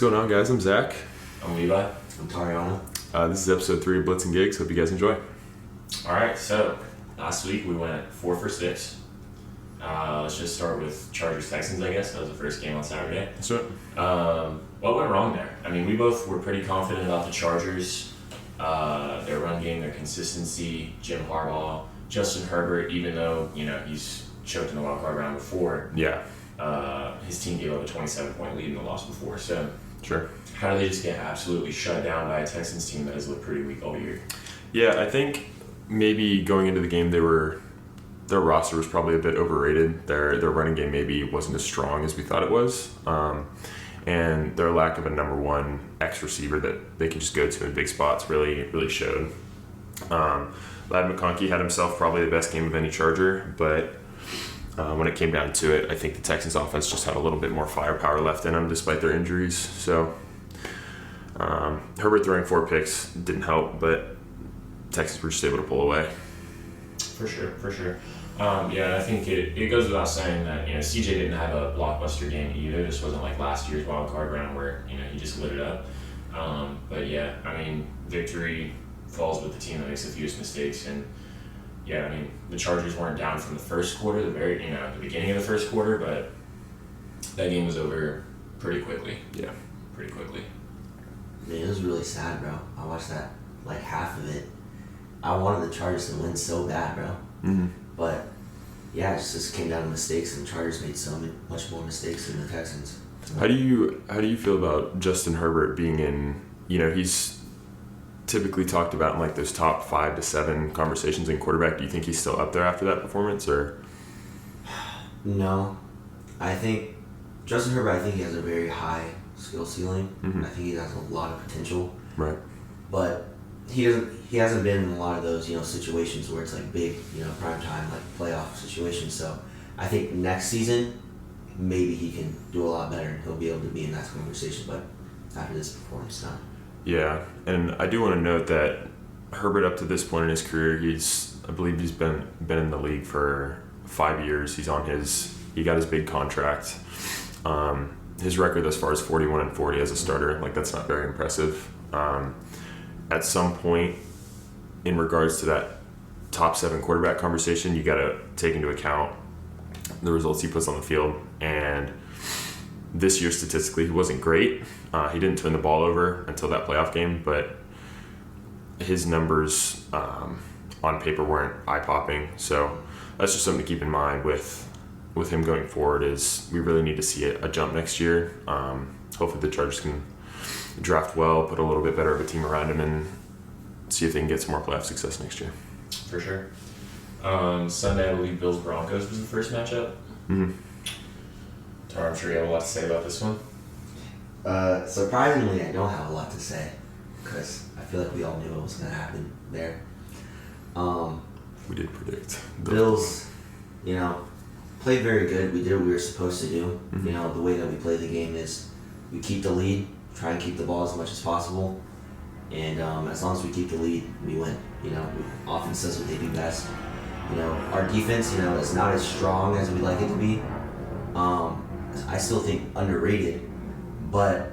going on, guys? I'm Zach. I'm Levi. I'm Tariano. This is episode 3 of Blitz Gigs. Hope you guys enjoy. All right, so last week we went 4 for 6. Let's just start with Chargers Texans, I guess. That was the first game on Saturday. That's right. What went wrong there? I mean, we both were pretty confident about the Chargers, their run game, their consistency, Jim Harbaugh, Justin Herbert, even though, he's choked in the Wildcard Round before. Yeah. His team gave up a 27-point lead in the loss before. So Sure. how do they just get absolutely shut down by a Texans team that has looked pretty weak all year? Yeah, I think maybe going into the game, their roster was probably a bit overrated. Their running game maybe wasn't as strong as we thought it was. And their lack of a number one X receiver that they could just go to in big spots really showed. Lad McConkey had himself probably the best game of any Charger, but when it came down to it, I think the Texans offense just had a little bit more firepower left in them despite their injuries. So Herbert throwing 4 picks didn't help, but Texans were just able to pull away. For sure. I think it goes without saying that CJ didn't have a blockbuster game either. This wasn't like last year's Wildcard Round where he just lit it up. But yeah, I mean, victory falls with the team that makes the fewest mistakes. And yeah, I mean, the Chargers weren't down from the first quarter, the beginning of the first quarter, but that game was over pretty quickly. Yeah, pretty quickly. Man, it was really sad, bro. I watched that, like half of it. I wanted the Chargers to win so bad, bro. Mm-hmm. But yeah, it just came down to mistakes, and the Chargers made so much more mistakes than the Texans. How do you feel about Justin Herbert being in? He's typically talked about in like those top 5 to 7 conversations in quarterback. Do you think he's still up there after that performance, or? No, I think Justin Herbert. I think he has a very high skill ceiling. Mm-hmm. I think he has a lot of potential. Right. But he hasn't been in a lot of those situations where it's like big prime time like playoff situations. So I think next season maybe he can do a lot better and he'll be able to be in that conversation. But after this performance, no. Yeah, and I do want to note that Herbert, up to this point in his career, I believe he's been in the league for 5 years. He got his big contract. His record thus far is 41-40 as a starter. Like, that's not very impressive. At some point, in regards to that top 7 quarterback conversation, you got to take into account the results he puts on the field. And this year, statistically, he wasn't great. He didn't turn the ball over until that playoff game, but his numbers on paper weren't eye-popping. So that's just something to keep in mind with him going forward. Is we really need to see a jump next year. Hopefully the Chargers can draft well, put a little bit better of a team around him, and see if they can get some more playoff success next year. For sure. Sunday, I believe Bills Broncos was the first matchup. Mm-hmm. Tar, I'm sure you have a lot to say about this one. Surprisingly, I don't have a lot to say because I feel like we all knew what was going to happen there. We did predict. Bills, played very good. We did what we were supposed to do. Mm-hmm. The way that we play the game is we keep the lead, try and keep the ball as much as possible, and as long as we keep the lead, we win. Offense does what they do best. Our defense, is not as strong as we'd like it to be. I still think underrated, but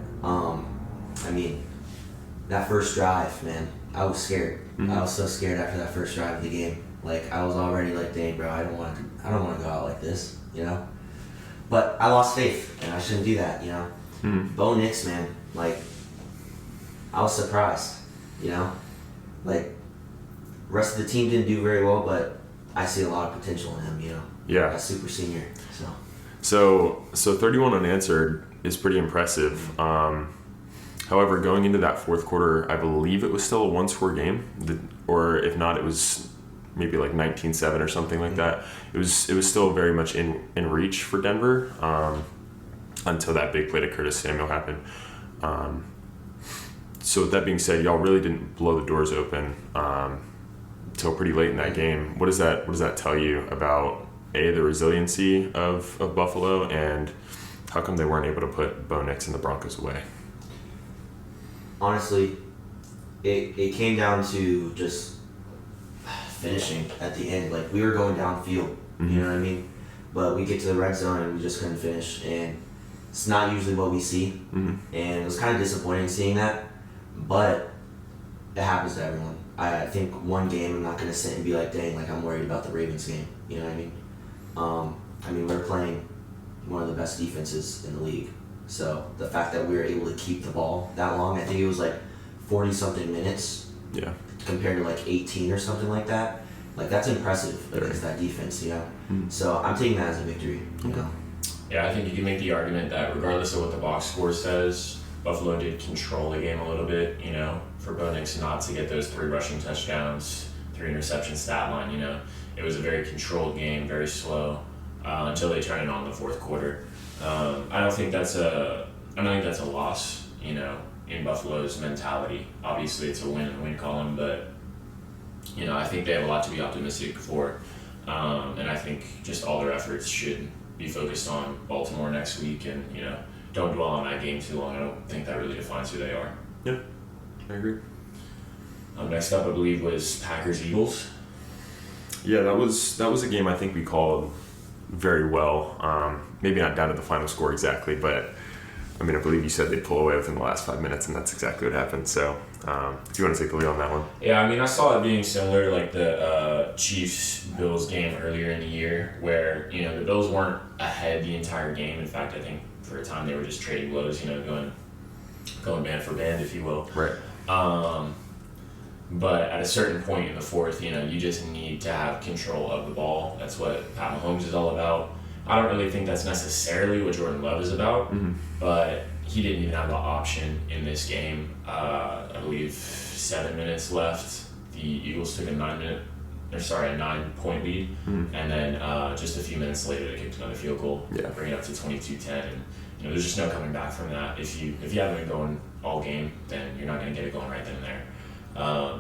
that first drive, man, I was scared. Mm-hmm. I was so scared after that first drive of the game. Like, I was already like, dang, bro, I don't want to go out like this, But I lost faith, and I shouldn't do that, Mm-hmm. Bo Nix, man, like, I was surprised, Like, rest of the team didn't do very well, but I see a lot of potential in him, Yeah. As super senior, So 31 unanswered is pretty impressive. However, going into that fourth quarter, I believe it was still a 1-score game, or if not, it was maybe like 19-7 or something like that. It was still very much in reach for Denver until that big play to Curtis Samuel happened. So with that being said, y'all really didn't blow the doors open till pretty late in that game. What does that tell you about the resiliency of Buffalo, and how come they weren't able to put Bo Nix and the Broncos away? Honestly, it came down to just finishing at the end. Like, we were going downfield, Mm-hmm. you know what I mean? But we get to the red zone and we just couldn't finish. And It's not usually what we see, and it was kind of disappointing seeing that, but it happens to everyone. I think one game, I'm not going to sit and be like, dang, like I'm worried about the Ravens game. You know what I mean? We're playing one of the best defenses in the league. So the fact that we were able to keep the ball that long, I think it was like 40-something minutes compared to like 18 or something like that. Like that's impressive against that defense, you know? So I'm taking that as a victory, you know? Yeah, I think you can make the argument that regardless of what the box score says, Buffalo did control the game a little bit, you know, for Bo Nix not to get those 3 rushing touchdowns, 3 interception stat line, you know. It was a very controlled game, very slow, until they turned it on in the fourth quarter. I don't think that's a loss, you know, in Buffalo's mentality. Obviously, it's a win in the win column, but, you know, I think they have a lot to be optimistic for. And I think just all their efforts should be focused on Baltimore next week and, you know, don't dwell on that game too long. I don't think that really defines who they are. Yeah, I agree. Next up, I believe, was Packers-Eagles. Yeah, that was a game I think we called very well. Maybe not down to the final score exactly, but I mean, I believe you said they'd pull away within the last 5 minutes, and that's exactly what happened. So, if you want to take the lead on that one. Yeah, I mean, I saw it being similar to like the Chiefs-Bills game earlier in the year, where, you know, the Bills weren't ahead the entire game. In fact, I think for a time they were just trading blows, you know, going band for band, if you will. Right. But at a certain point in the fourth, you know, you just need to have control of the ball. That's what Pat Mahomes is all about. I don't really think that's necessarily what Jordan Love is about, but he didn't even have the option in this game. I believe 7 minutes left. The Eagles took a 9-point lead, and then just a few minutes later they kicked another field goal, bring it up to 22-10. And you know, there's just no coming back from that. If you haven't been going all game, then you're not going to get it going right then and there.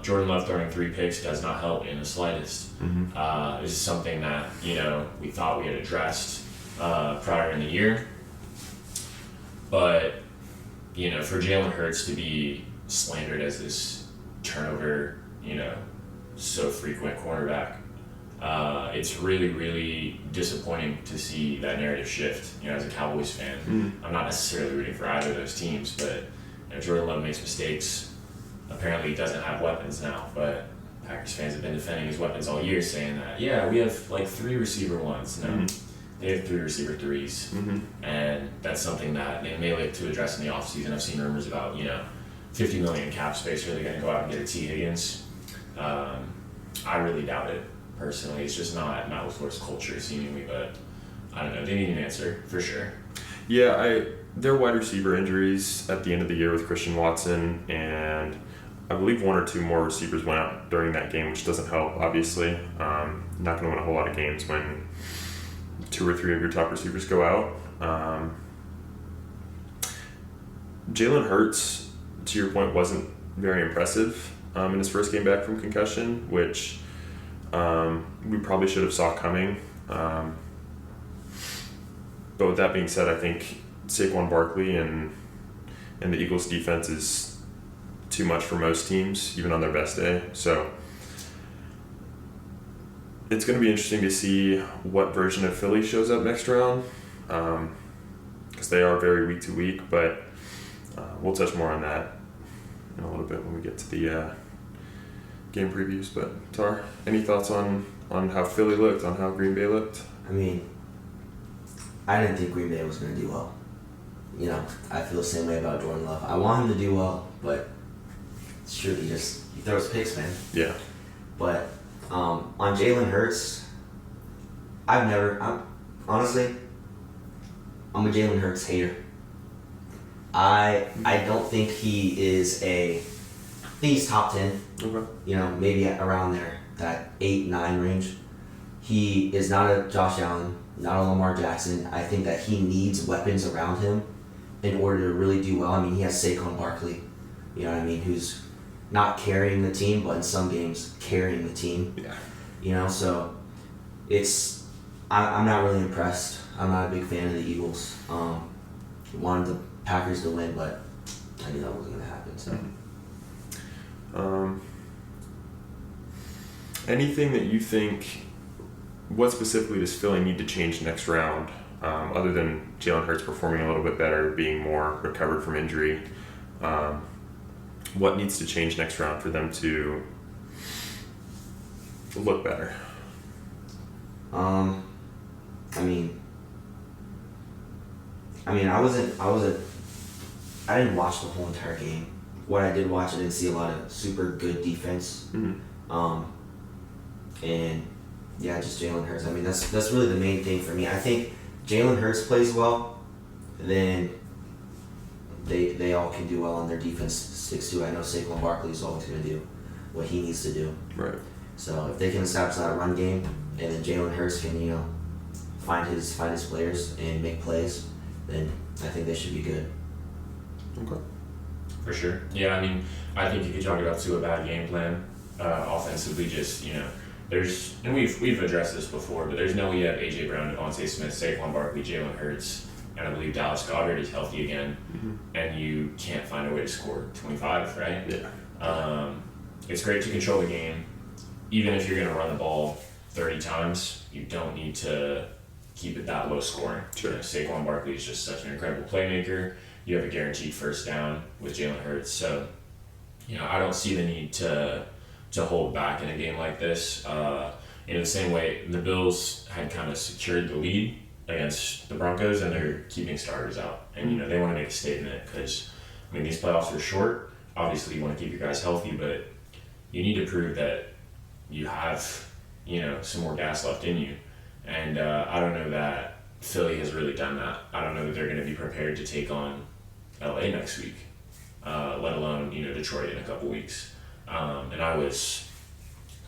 Jordan Love throwing 3 picks does not help in the slightest. This is something that, you know, we thought we had addressed prior in the year. But, you know, for Jalen Hurts to be slandered as this turnover, you know, so frequent cornerback, it's really, really disappointing to see that narrative shift, you know, as a Cowboys fan. I'm not necessarily rooting for either of those teams, but, you know, Jordan Love makes mistakes. Apparently he doesn't have weapons now, but Packers fans have been defending his weapons all year, saying that, yeah, we have like 3 receiver 1s. No, they have 3 receiver 3s. And that's something that they may like to address in the offseason. I've seen rumors about, you know, $50 million cap space. Are they going to go out and get a T. Higgins? I really doubt it, personally. It's just not LaFleur's culture, seemingly, but I don't know. They need an answer, for sure. Yeah, their wide receiver injuries at the end of the year with Christian Watson, and I believe 1 or 2 more receivers went out during that game, which doesn't help, obviously. Not going to win a whole lot of games when 2 or 3 of your top receivers go out. Jalen Hurts, to your point, wasn't very impressive in his first game back from concussion, which we probably should have saw coming. But with that being said, I think Saquon Barkley and the Eagles defense is too much for most teams, even on their best day. So it's going to be interesting to see what version of Philly shows up next round, because they are very week to week, but we'll touch more on that in a little bit when we get to the game previews. But Tar, any thoughts on how Philly looked, on how Green Bay looked? I mean, I didn't think Green Bay was going to do well. You know, I feel the same way about Jordan Love. I want him to do well, but it's true, he throws picks, man. Yeah. But on Jalen Hurts, honestly, I'm a Jalen Hurts hater. I don't think he is I think he's top 10. Okay. You know, maybe around there, that 8-9 range. He is not a Josh Allen, not a Lamar Jackson. I think that he needs weapons around him in order to really do well. I mean, he has Saquon Barkley, you know what I mean, who's not carrying the team, but in some games carrying the team. Yeah. You know, so I'm not really impressed. I'm not a big fan of the Eagles. Wanted the Packers to win, but I knew that wasn't going to happen. So. Anything that you think, what specifically does Philly need to change next round other than Jalen Hurts performing a little bit better, being more recovered from injury. What needs to change next round for them to look better? I didn't watch the whole entire game. What I did watch, I didn't see a lot of super good defense. And yeah, just Jalen Hurts. I mean, that's really the main thing for me. I think Jalen Hurts plays well, then they all can do well, and their defense sticks to it. I know Saquon Barkley is always going to do what he needs to do. Right. So if they can establish that run game, and then Jalen Hurts can find his players and make plays, then I think they should be good. Okay. For sure. Yeah, I mean, I think you could chalk it up to a bad game plan. Offensively, just, there's, and we've addressed this before, but there's no way you have A.J. Brown, Devontae Smith, Saquon Barkley, Jalen Hurts, and I believe Dallas Goedert is healthy again, and you can't find a way to score 25, right? Yeah. It's great to control the game. Even if you're going to run the ball 30 times, you don't need to keep it that low scoring. Sure. Saquon Barkley is just such an incredible playmaker. You have a guaranteed first down with Jalen Hurts. So, I don't see the need to hold back in a game like this. In the same way, the Bills had kind of secured the lead against the Broncos, and they're keeping starters out. And, they want to make a statement because, these playoffs are short. Obviously, you want to keep your guys healthy, but you need to prove that you have, some more gas left in you. And I don't know that Philly has really done that. I don't know that they're going to be prepared to take on LA next week, let alone, Detroit in a couple weeks. And I was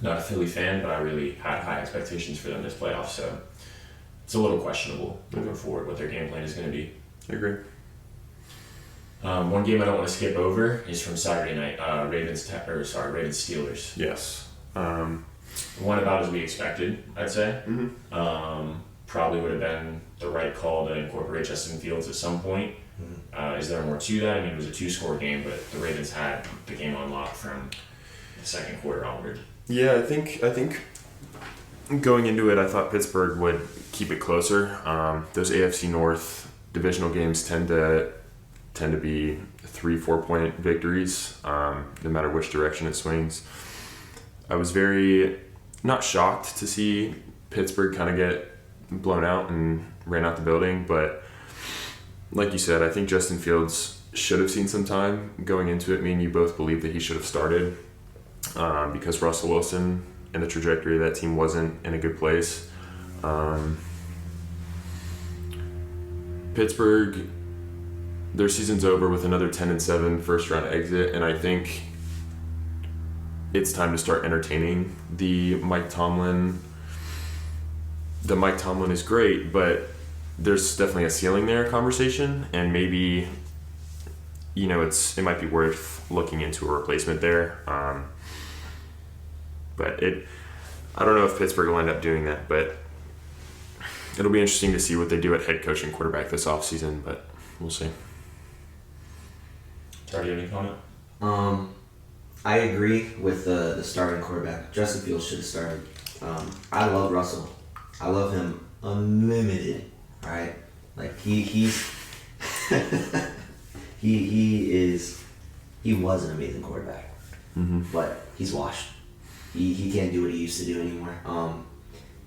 not a Philly fan, but I really had high expectations for them this playoff. So it's a little questionable moving forward what their game plan is going to be. I agree. One game I don't want to skip over is from Saturday night, Ravens Steelers. Yes. Went about as we expected, I'd say. Probably would have been the right call to incorporate Justin Fields at some point. Is there more to that? It was a 2-score game, but the Ravens had the game on lock from the second quarter onward. Yeah, I think going into it, I thought Pittsburgh would keep it closer. Those AFC North divisional games tend to be 3-4 point victories, no matter which direction it swings. I was very not shocked to see Pittsburgh kind of get blown out and ran out the building, but like you said, I think Justin Fields should have seen some time going into it. Me and you both believe that he should have started because Russell Wilson and the trajectory of that team wasn't in a good place. Pittsburgh, their season's over with another 10-7 first round exit, and I think it's time to start entertaining the Mike Tomlin. The Mike Tomlin is great, but there's definitely a ceiling there conversation, and maybe it might be worth looking into a replacement there. But I don't know if Pittsburgh will end up doing that, but it'll be interesting to see what they do at head coach and quarterback this offseason, but we'll see. Tari, you have any comment? I agree with the starting quarterback. Justin Fields should have started. I love Russell. I love him unlimited. Right? Like he's he was an amazing quarterback. But he's washed. He can't do what he used to do anymore.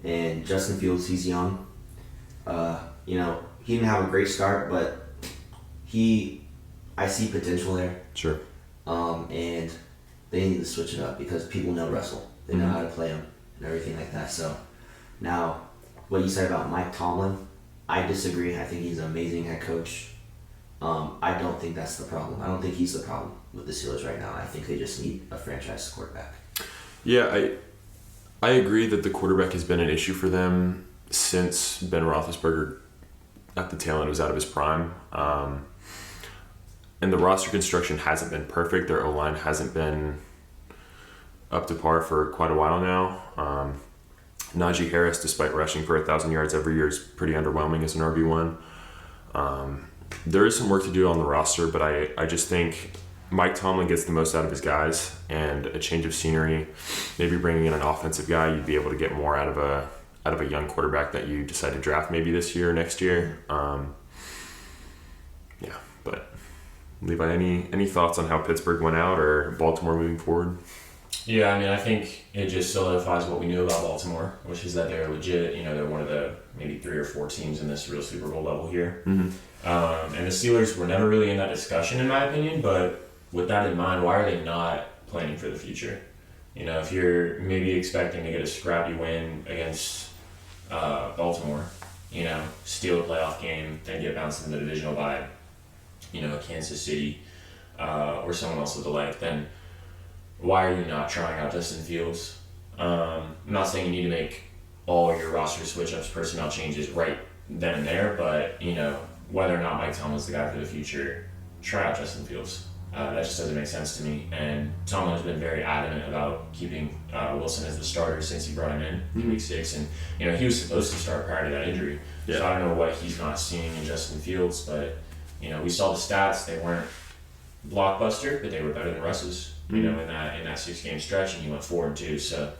And Justin Fields, he's young. He didn't have a great start, but I see potential there. Sure. And they need to switch it up because people know Russell. They know how to play him and everything like that. So now, what you said about Mike Tomlin, I disagree. I think he's an amazing head coach. I don't think that's the problem. I don't think he's the problem with the Steelers right now. I think they just need a franchise quarterback. Yeah, I agree that the quarterback has been an issue for them since Ben Roethlisberger at the tail end was out of his prime. And the roster construction hasn't been perfect. Their O-line hasn't been up to par for quite a while now. Najee Harris, despite rushing for 1,000 yards every year, is pretty underwhelming as an RB1. There is some work to do on the roster, but I just think Mike Tomlin gets the most out of his guys, and a change of scenery, maybe bringing in an offensive guy, you'd be able to get more out of out of a young quarterback that you decide to draft maybe this year or next year. Yeah, but Levi, any thoughts on how Pittsburgh went out or Baltimore moving forward? Yeah, I mean, I think it just solidifies what we knew about Baltimore, which is that they're legit. They're one of the maybe 3 or 4 teams in this real Super Bowl level here. Mm-hmm. And the Steelers were never really in that discussion, in my opinion. But with that in mind, why are they not planning for the future? If you're maybe expecting to get a scrappy win against Baltimore, steal a playoff game, then get bounced in the divisional by, Kansas City or someone else of the like, then why are you not trying out Justin Fields? I'm not saying you need to make all your roster switch-ups, personnel changes right then and there, but, whether or not Mike Tomlin's the guy for the future, try out Justin Fields. That just doesn't make sense to me. And Tomlin has been very adamant about keeping Wilson as the starter since he brought him in week 6. And, he was supposed to start prior to that injury. Yeah. So I don't know what he's not seeing in Justin Fields, but, we saw the stats. They weren't blockbuster, but they were better than Russ's, in that 6-game stretch, and he went 4-2. So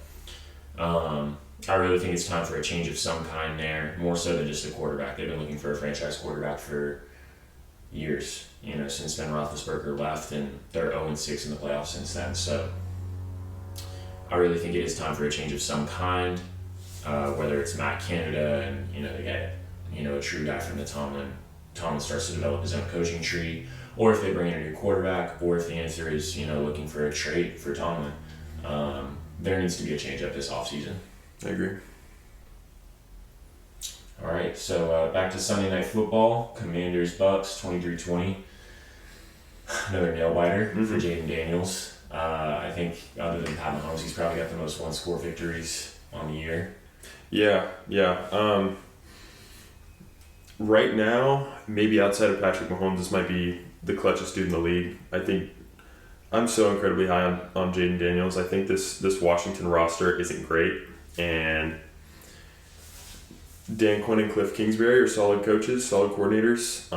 I really think it's time for a change of some kind there, more so than just a quarterback. They've been looking for a franchise quarterback for years, since Ben Roethlisberger left, and they're 0-6 in the playoffs since then. So I really think it is time for a change of some kind, whether it's Matt Canada and, they get, a true guy from the Tomlin starts to develop his own coaching tree, or if they bring in a new quarterback, or if the answer is, looking for a trade for Tomlin. There needs to be a change up this offseason. I agree. All right, so back to Sunday Night Football. Commanders Bucks 23-20. Another nail biter for Jaden Daniels. I think other than Pat Mahomes, he's probably got the most one-score victories on the year. Yeah. Right now, maybe outside of Patrick Mahomes, this might be the clutchest dude in the league. I think I'm so incredibly high on Jaden Daniels. I think this Washington roster isn't great, and Dan Quinn and Cliff Kingsbury are solid coaches, solid coordinators.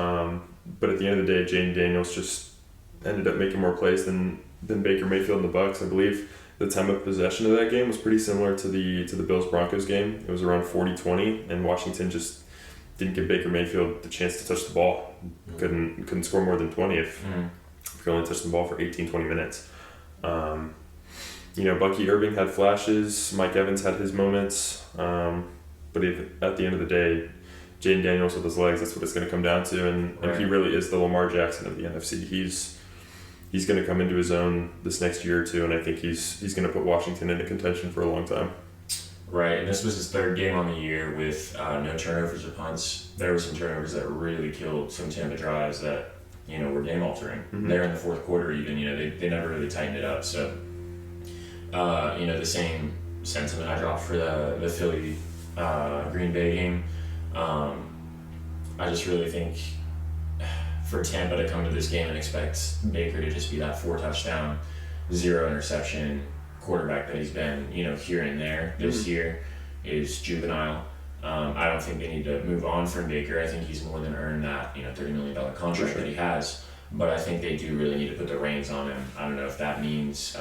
But at the end of the day, Jaden Daniels just ended up making more plays than Baker Mayfield and the Bucks. I believe the time of possession of that game was pretty similar to the Bills-Broncos game. It was around 40-20, and Washington just didn't give Baker Mayfield the chance to touch the ball. Couldn't score more than 20 if you only touched the ball for 18-20 minutes. Bucky Irving had flashes. Mike Evans had his moments. But at the end of the day, Jaden Daniels with his legs, that's what it's going to come down to. And he really is the Lamar Jackson of the NFC. He's going to come into his own this next year or two, and I think he's going to put Washington into contention for a long time. Right, and this was his 3rd game on the year with no turnovers or punts. There were some turnovers that really killed some Tampa drives that, were game-altering. There in the 4th quarter even, they never really tightened it up. So, the same sentiment I dropped for the Philly Green Bay game. I just really think for Tampa to come to this game and expect Baker to just be that 4-touchdown, 0 interception quarterback that he's been, here and there this year is juvenile. I don't think they need to move on from Baker. I think he's more than earned that, $30 million contract that he has. But I think they do really need to put the reins on him. I don't know if that means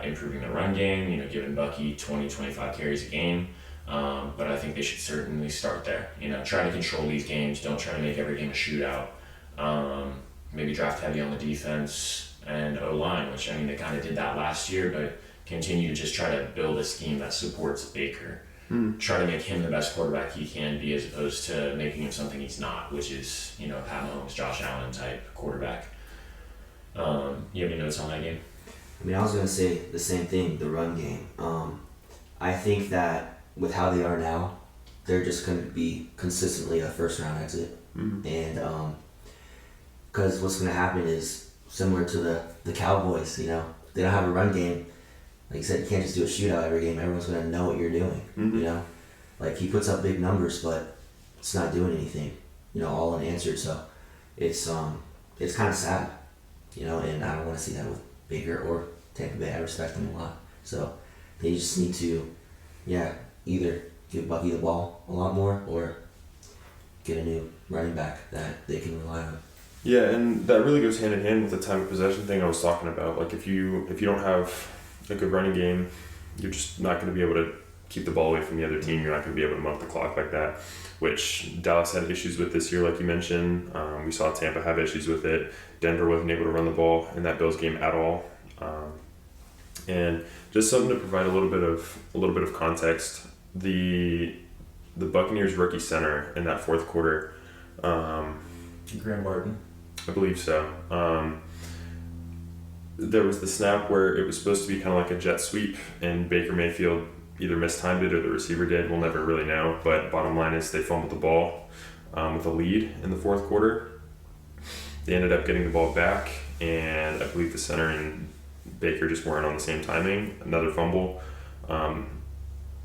improving the run game, giving Bucky 20-25 carries a game. But I think they should certainly start there. Try to control these games. Don't try to make every game a shootout. Maybe draft heavy on the defense and O-line, which, they kind of did that last year, but continue to just try to build a scheme that supports Baker. Try to make him the best quarterback he can be, as opposed to making him something he's not, which is, Pat Mahomes, Josh Allen type quarterback. You have any notes on that game? I was going to say the same thing, the run game. I think that with how they are now, they're just going to be consistently a first-round exit. And because what's going to happen is similar to the Cowboys, they don't have a run game. Like you said, you can't just do a shootout every game. Everyone's going to know what you're doing, Like, he puts up big numbers, but it's not doing anything, all unanswered. So it's kind of sad, and I don't want to see that with Baker or Tampa Bay. I respect them a lot. So they just need to, either give Bucky the ball a lot more or get a new running back that they can rely on. Yeah, and that really goes hand in hand with the time of possession thing I was talking about. Like, if you don't have a good running game, you're just not going to be able to keep the ball away from the other team. You're not going to be able to milk the clock like that, which Dallas had issues with this year, like you mentioned. We saw Tampa have issues with it. Denver wasn't able to run the ball in that Bills game at all. And just something to provide a little bit of context. The Buccaneers rookie center in that fourth quarter, Graham Barton. I believe so. There was the snap where it was supposed to be kind of like a jet sweep, and Baker Mayfield either mistimed it or the receiver did. We'll never really know. But bottom line is they fumbled the ball with a lead in the fourth quarter. They ended up getting the ball back, and I believe the center and Baker just weren't on the same timing. Another fumble.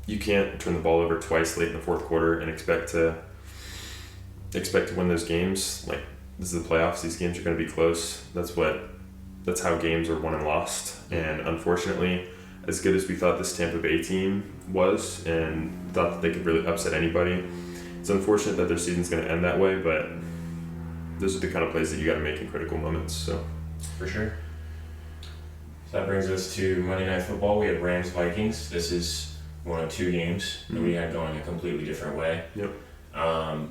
You can't turn the ball over twice late in the fourth quarter and expect to win those games. Like, this is the playoffs. These games are going to be close. That's how games are won and lost. And unfortunately, as good as we thought this Tampa Bay team was and thought that they could really upset anybody, it's unfortunate that their season's going to end that way, but those are the kind of plays that you got to make in critical moments. So For sure. So that brings us to Monday Night Football. We have Rams-Vikings. This is one of two games that we had going a completely different way. Yep.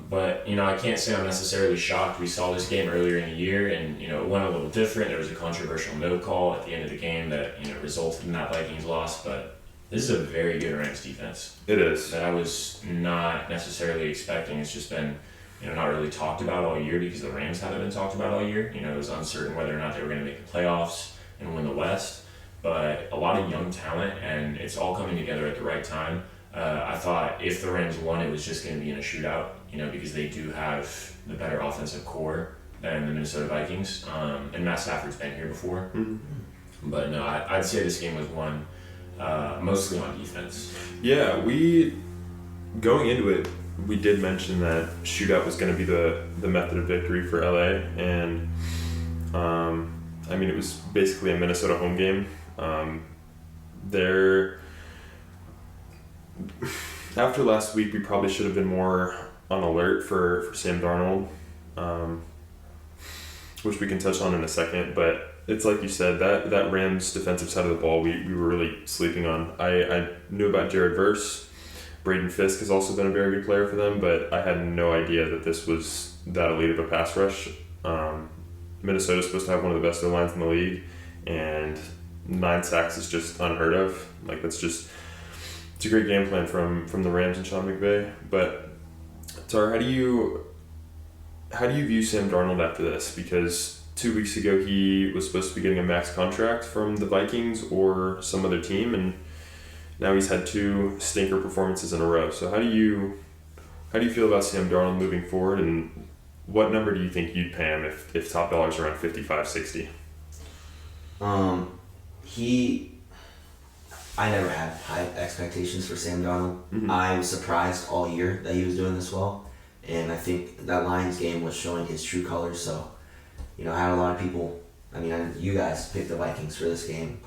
But, I can't say I'm necessarily shocked. We saw this game earlier in the year, and, it went a little different. There was a controversial no call at the end of the game that, resulted in that Vikings loss. But this is a very good Rams defense. It is. That I was not necessarily expecting. It's just been, not really talked about all year because the Rams haven't been talked about all year. It was uncertain whether or not they were going to make the playoffs and win the West. But a lot of young talent, and it's all coming together at the right time. I thought if the Rams won, it was just going to be in a shootout, because they do have the better offensive core than the Minnesota Vikings. And Matt Stafford's been here before. Mm-hmm. But no, I'd say this game was won mostly on defense. Yeah, going into it, we did mention that shootout was going to be the method of victory for LA. And, it was basically a Minnesota home game. After last week, we probably should have been more on alert for Sam Darnold, which we can touch on in a second. But it's like you said, that Rams defensive side of the ball, we were really sleeping on. I knew about Jared Verse. Braden Fisk has also been a very good player for them, but I had no idea that this was that elite of a pass rush. Minnesota's supposed to have one of the best O-lines in the league, and 9 sacks is just unheard of. Like, it's a great game plan from the Rams and Sean McVay. But Tar, how do you view Sam Darnold after this? Because 2 weeks ago he was supposed to be getting a max contract from the Vikings or some other team, and now he's had 2 stinker performances in a row. So how do you feel about Sam Darnold moving forward, and what number do you think you'd pay him if top dollar's around 55, 60? I never had high expectations for Sam Darnold. Mm-hmm. I I was surprised all year that he was doing this well, and I think that Lions game was showing his true colors. So, I had a lot of people. You guys picked the Vikings for this game.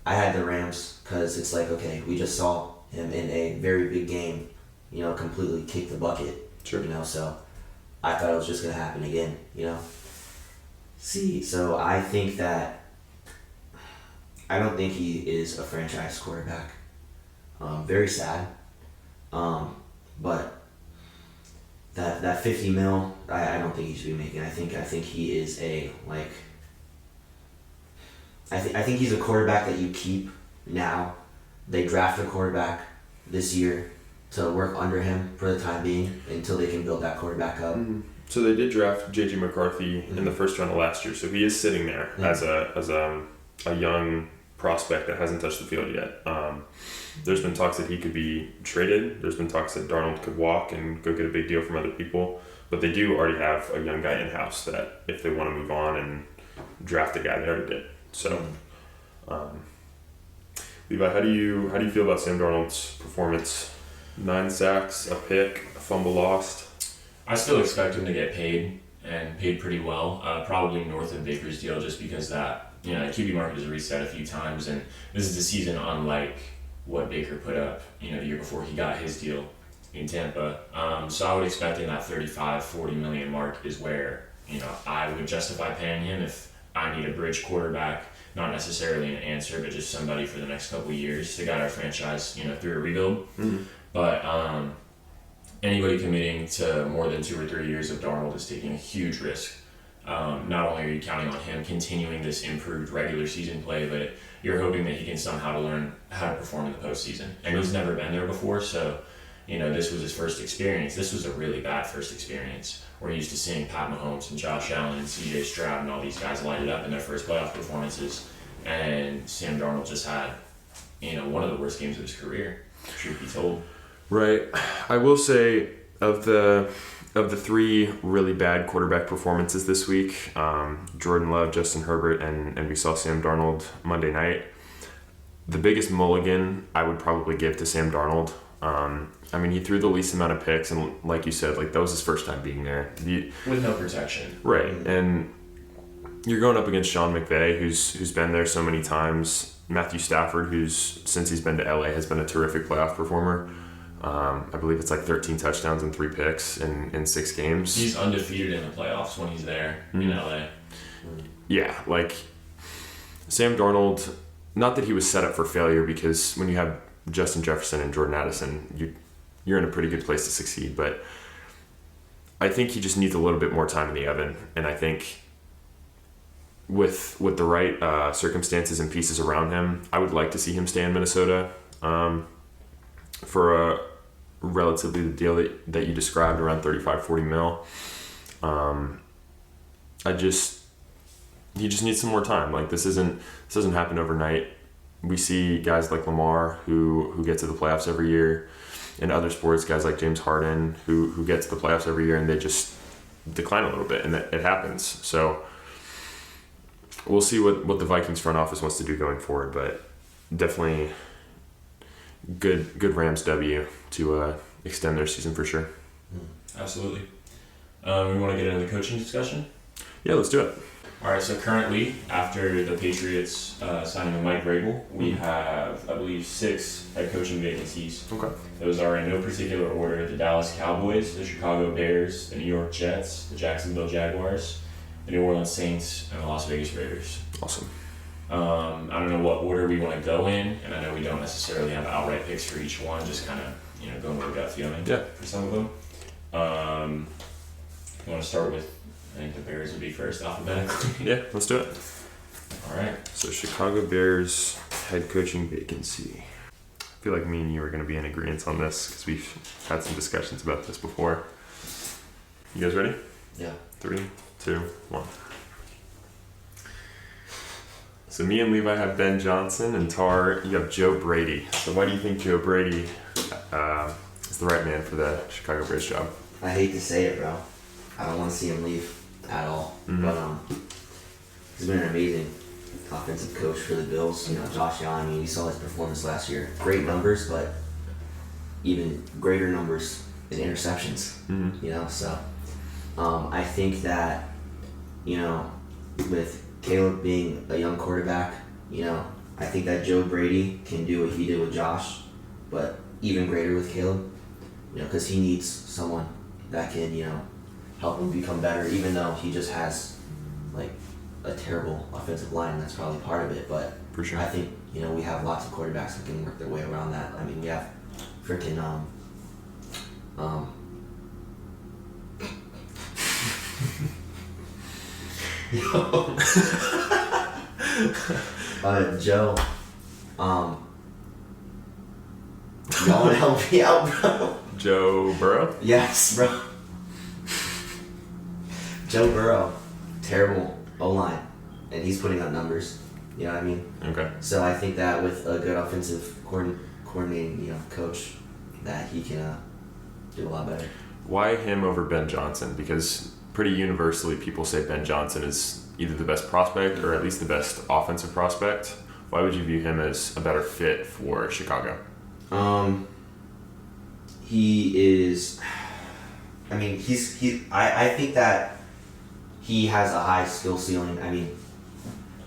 I had the Rams because it's like, okay, we just saw him in a very big game, completely kick the bucket. Sure. So I thought it was just gonna happen again. So I think that. I don't think he is a franchise quarterback. Very sad. But that $50 million, I don't think he should be making. I think he is I think he's a quarterback that you keep now. They draft a quarterback this year to work under him for the time being until they can build that quarterback up. Mm-hmm. So they did draft J.J. McCarthy in the first round of last year. So he is sitting there as a young prospect that hasn't touched the field yet. There's been talks that he could be traded. There's been talks that Darnold could walk and go get a big deal from other people. But they do already have a young guy in-house that if they want to move on and draft a guy, they already did. So, Levi, how do you feel about Sam Darnold's performance? 9 sacks, a pick, a fumble lost. I still expect him to get paid, and paid pretty well. Probably north of Baker's deal, just because that the QB market has reset a few times, and this is the season unlike what Baker put up, the year before he got his deal in Tampa. So I would expect in that $35-40 million mark is where, I would justify paying him if I need a bridge quarterback, not necessarily an answer, but just somebody for the next couple of years to guide our franchise, through a rebuild. Mm-hmm. But anybody committing to more than 2 or 3 years of Darnold is taking a huge risk. Not only are you counting on him continuing this improved regular season play, but you're hoping that he can somehow learn how to perform in the postseason. And he's never been there before, so this was his first experience. This was a really bad first experience. We're used to seeing Pat Mahomes and Josh Allen and C.J. Stroud and all these guys light it up in their first playoff performances. And Sam Darnold just had, one of the worst games of his career, truth be told. Right. I will say of the 3 really bad quarterback performances this week, Jordan Love, Justin Herbert, and we saw Sam Darnold Monday night. The biggest mulligan I would probably give to Sam Darnold. He threw the least amount of picks, and like you said, that was his first time being there. With no protection. Right, and you're going up against Sean McVay, who's been there so many times. Matthew Stafford, who's, since he's been to LA, has been a terrific playoff performer. I believe it's 13 touchdowns and 3 picks in 6 games. He's undefeated in the playoffs when he's there in LA. Yeah, Sam Darnold, not that he was set up for failure, because when you have Justin Jefferson and Jordan Addison, you're in a pretty good place to succeed, but I think he just needs a little bit more time in the oven, and I think with the right circumstances and pieces around him, I would like to see him stay in Minnesota for a relatively the deal that you described, around 35-40 mil. He just needs some more time. This doesn't happen overnight. We see guys like Lamar who get to the playoffs every year. In other sports, guys like James Harden who get to the playoffs every year, and they just decline a little bit, and it happens. So we'll see what the Vikings front office wants to do going forward, but definitely good Rams W to extend their season for sure. Absolutely. We want to get into the coaching discussion? Yeah, let's do it. All right, so currently, after the Patriots signing of Mike Vrabel, we have, I believe, 6 head coaching vacancies. Okay. Those are in no particular order: the Dallas Cowboys, the Chicago Bears, the New York Jets, the Jacksonville Jaguars, the New Orleans Saints, and the Las Vegas Raiders. Awesome. I don't know what order we want to go in, and I know we don't necessarily have outright picks for each one, just kind of, going with a gut feeling for some of them. You want to start with, I think the Bears would be first alphabetically. Yeah, let's do it. All right. So Chicago Bears head coaching vacancy. I feel like me and you are going to be in agreement on this because we've had some discussions about this before. You guys ready? Yeah. 3, 2, 1. So me and Levi have Ben Johnson, and Tar, you have Joe Brady. So why do you think Joe Brady is the right man for the Chicago Bears job? I hate to say it, bro. I don't want to see him leave at all. Mm-hmm. But he's been an amazing offensive coach for the Bills. Josh Allen, you saw his performance last year. Great numbers, but even greater numbers in interceptions. Mm-hmm. So I think that, with Caleb being a young quarterback, I think that Joe Brady can do what he did with Josh, but even greater with Caleb, because he needs someone that can, help him become better, even though he just has, a terrible offensive line. That's probably part of it, but For sure. I think, we have lots of quarterbacks that can work their way around that. I mean, we have freaking, Joe, y'all want to help me out, bro? Joe Burrow? Yes, bro. Joe Burrow, terrible O-line, and he's putting up numbers. You know what I mean? Okay. So I think that with a good offensive coordinating, coach, that he can do a lot better. Why him over Ben Johnson? Because pretty universally people say Ben Johnson is either the best prospect or at least the best offensive prospect. Why would you view him as a better fit for Chicago? He is. I mean, I think that he has a high skill ceiling. I mean,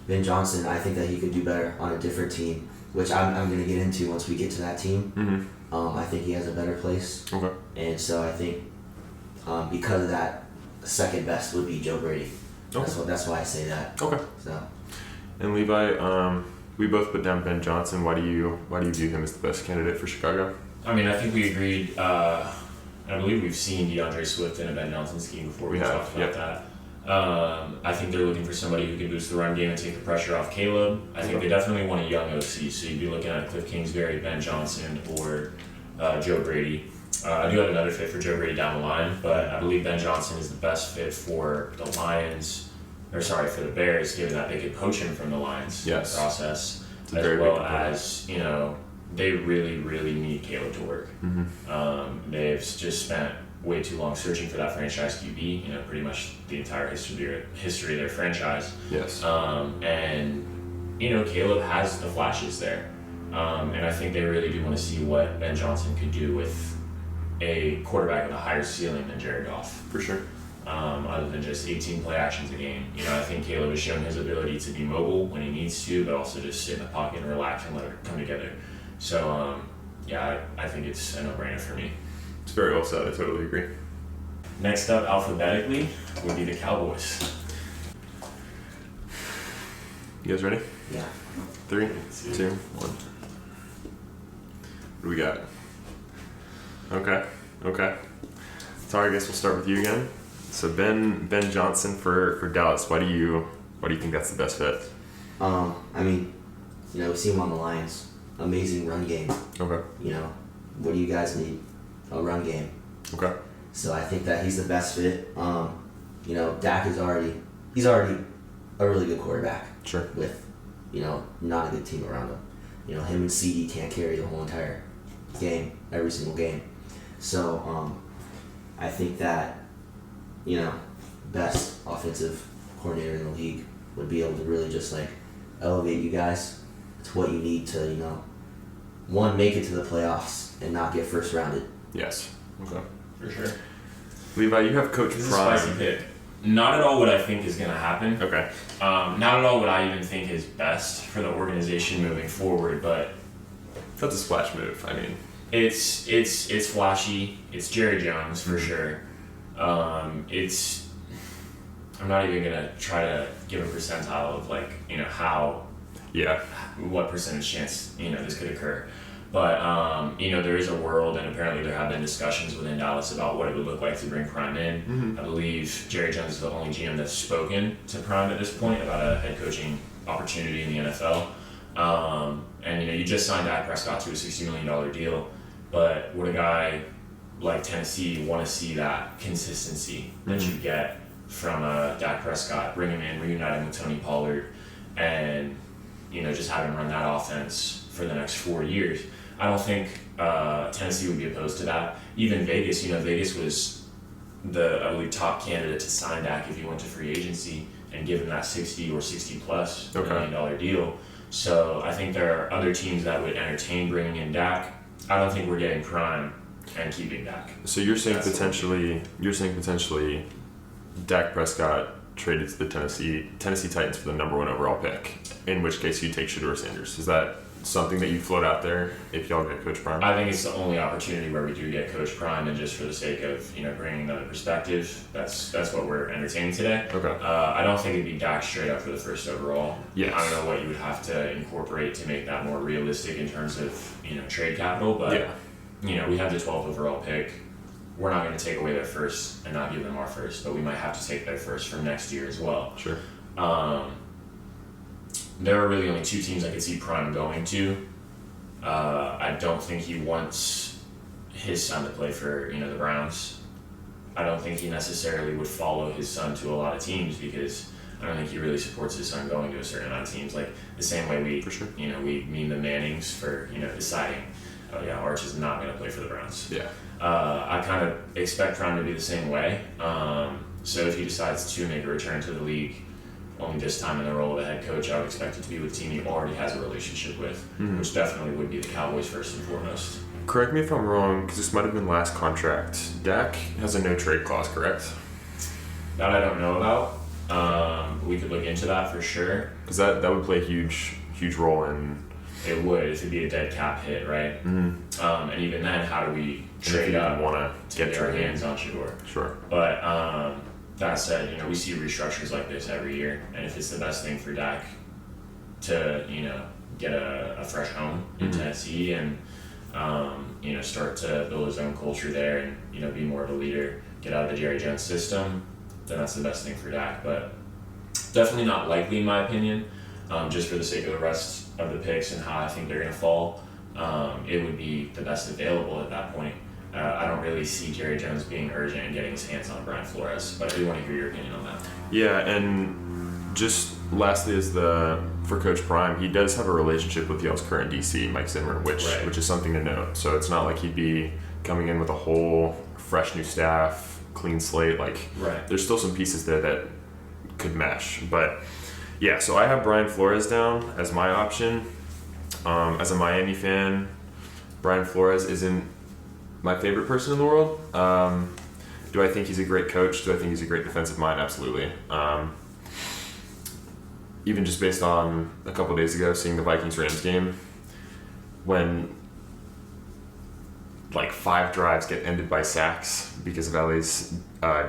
Ben Johnson, I think that he could do better on a different team, which I'm going to get into once we get to that team. Mm-hmm. I think he has a better place. Okay. And so I think because of that, second best would be Joe Brady. That's why I say that. Okay. So. And Levi, we both put down Ben Johnson. Why do you view him as the best candidate for Chicago? I mean, I think we agreed. I believe we've seen DeAndre Swift in a Ben Johnson scheme before. We talked about that. I think they're looking for somebody who can boost the run game and take the pressure off Caleb. I think they definitely want a young OC, so you'd be looking at Cliff Kingsbury, Ben Johnson, or Joe Brady. I do have another fit for Joe Brady down the line, but I believe Ben Johnson is the best fit for the for the Bears, given that they could poach him from the Lions process, as well as, they really, really need Caleb to work. Mm-hmm. They've just spent way too long searching for that franchise QB, pretty much the entire history of their franchise. Yes. And Caleb has the flashes there. And I think they really do want to see what Ben Johnson could do with a quarterback with a higher ceiling than Jared Goff. For sure. Other than just 18 play actions a game. I think Caleb has shown his ability to be mobile when he needs to, but also just sit in the pocket and relax and let it come together. So, I think it's a no-brainer for me. It's very well said. I totally agree. Next up, alphabetically, would be the Cowboys. You guys ready? Yeah. 3, 2, 1. What do we got? Okay. So I guess we'll start with you again. So Ben Johnson for Dallas. Why do you think that's the best fit? We see him on the Lions. Amazing run game. Okay. What do you guys need? A run game. Okay. So I think that he's the best fit. Dak is already a really good quarterback. Sure. With, not a good team around him. Him and CD can't carry the whole entire game, every single game. So I think that, best offensive coordinator in the league would be able to really just elevate you guys to what you need to, one, make it to the playoffs and not get first rounded. Yes. Okay. For sure. Levi, you have Coach This Prime. is a spicy pick. Not at all what I think is going to happen. Okay. Not at all what I even think is best for the organization moving forward, but That's a splash move. it's flashy. It's Jerry Jones for sure. I'm not even gonna try to give a percentile of what percentage chance this could occur. But there is a world, and apparently there have been discussions within Dallas about what it would look like to bring Prime in. Mm-hmm. I believe Jerry Jones is the only GM that's spoken to Prime at this point about a head coaching opportunity in the NFL. And you just signed Dak Prescott to a $60 million deal, but would a guy like Tennessee want to see that consistency that you get from Dak Prescott, bring him in, reuniting with Tony Pollard, and just have him run that offense for the next 4 years? I don't think Tennessee would be opposed to that. Even Vegas, Vegas was I believe, top candidate to sign Dak if he went to free agency and give him that 60 or 60 plus $1 million deal. So I think there are other teams that would entertain bringing in Dak. I don't think we're getting Prime and keeping Dak. So you're saying potentially Dak Prescott traded to the Tennessee Titans for the number 1 overall pick, in which case you take Shedeur Sanders. Is that something that you float out there if y'all get Coach Prime? I think it's the only opportunity where we do get Coach Prime, and just for the sake of bringing another perspective, that's what we're entertaining today. Okay. I don't think it'd be Dak straight up for the first overall. Yes. I don't know what you would have to incorporate to make that more realistic in terms of trade capital, but we have the 12th overall pick. We're not going to take away their first and not give them our first, but we might have to take their first for next year as well. Sure. There are really only 2 teams I could see Prime going to. I don't think he wants his son to play for the Browns. I don't think he necessarily would follow his son to a lot of teams, because I don't think he really supports his son going to a certain amount of teams. Like the same way we meme the Mannings for deciding, oh yeah, Arch is not going to play for the Browns. Yeah. I kind of expect Prime to be the same way. So if he decides to make a return to the league, only this time in the role of a head coach, I would expect it to be with a team he already has a relationship with, which definitely would be the Cowboys first and foremost. Correct me if I'm wrong, because this might have been last contract. Dak has a no trade clause, correct? That I don't know about. We could look into that for sure. Because that would play a huge role in. It would. It'd be a dead cap hit, right? Mm-hmm. And even then, how do we trade up want to get our hands on Shedeur? Sure. But that said, we see restructures like this every year, and if it's the best thing for Dak to, get a fresh home in Tennessee and, start to build his own culture there and, be more of a leader, get out of the Jerry Jones system, then that's the best thing for Dak. But definitely not likely in my opinion, just for the sake of the rest of the picks and how I think they're going to fall. It would be the best available at that point. I don't really see Jerry Jones being urgent and getting his hands on Brian Flores, but I do want to hear your opinion on that. Yeah, and just lastly for Coach Prime, he does have a relationship with y'all's current DC, Mike Zimmer, which is something to note. So it's not like he'd be coming in with a whole fresh new staff, clean slate. There's still some pieces there that could mesh. But yeah, so I have Brian Flores down as my option. As a Miami fan, Brian Flores isn't my favorite person in the world. Do I think he's a great coach? Do I think he's a great defensive mind? Absolutely. Even just based on a couple days ago seeing the Vikings-Rams game, when 5 drives get ended by sacks because of LA's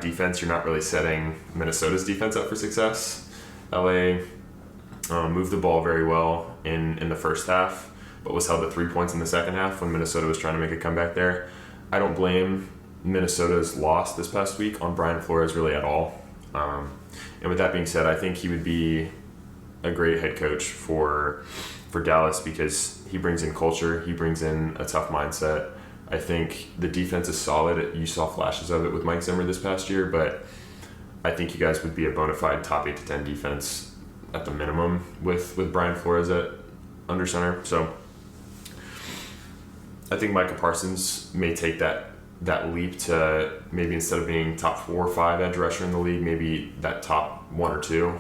defense, you're not really setting Minnesota's defense up for success. LA moved the ball very well in the first half, but was held at 3 points in the second half when Minnesota was trying to make a comeback there. I don't blame Minnesota's loss this past week on Brian Flores really at all. And with that being said, I think he would be a great head coach for Dallas because he brings in culture, he brings in a tough mindset. I think the defense is solid. You saw flashes of it with Mike Zimmer this past year, but I think you guys would be a bona fide top 8 to 10 defense at the minimum with Brian Flores at under center. So I think Micah Parsons may take that leap to maybe instead of being top 4 or 5 edge rusher in the league, maybe that top 1 or 2.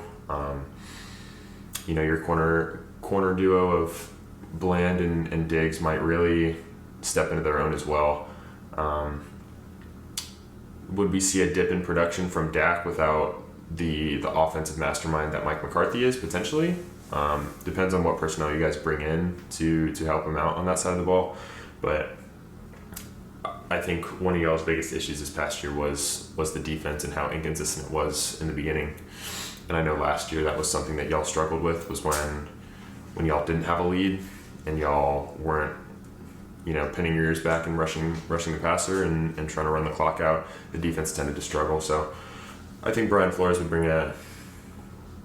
Your corner duo of Bland and Diggs might really step into their own as well. Would we see a dip in production from Dak without the offensive mastermind that Mike McCarthy is? Potentially. Depends on what personnel you guys bring in to help him out on that side of the ball. But I think one of y'all's biggest issues this past year was the defense and how inconsistent it was in the beginning. And I know last year that was something that y'all struggled with, was when y'all didn't have a lead and y'all weren't, pinning your ears back and rushing the passer and trying to run the clock out. The defense tended to struggle. So I think Brian Flores would bring a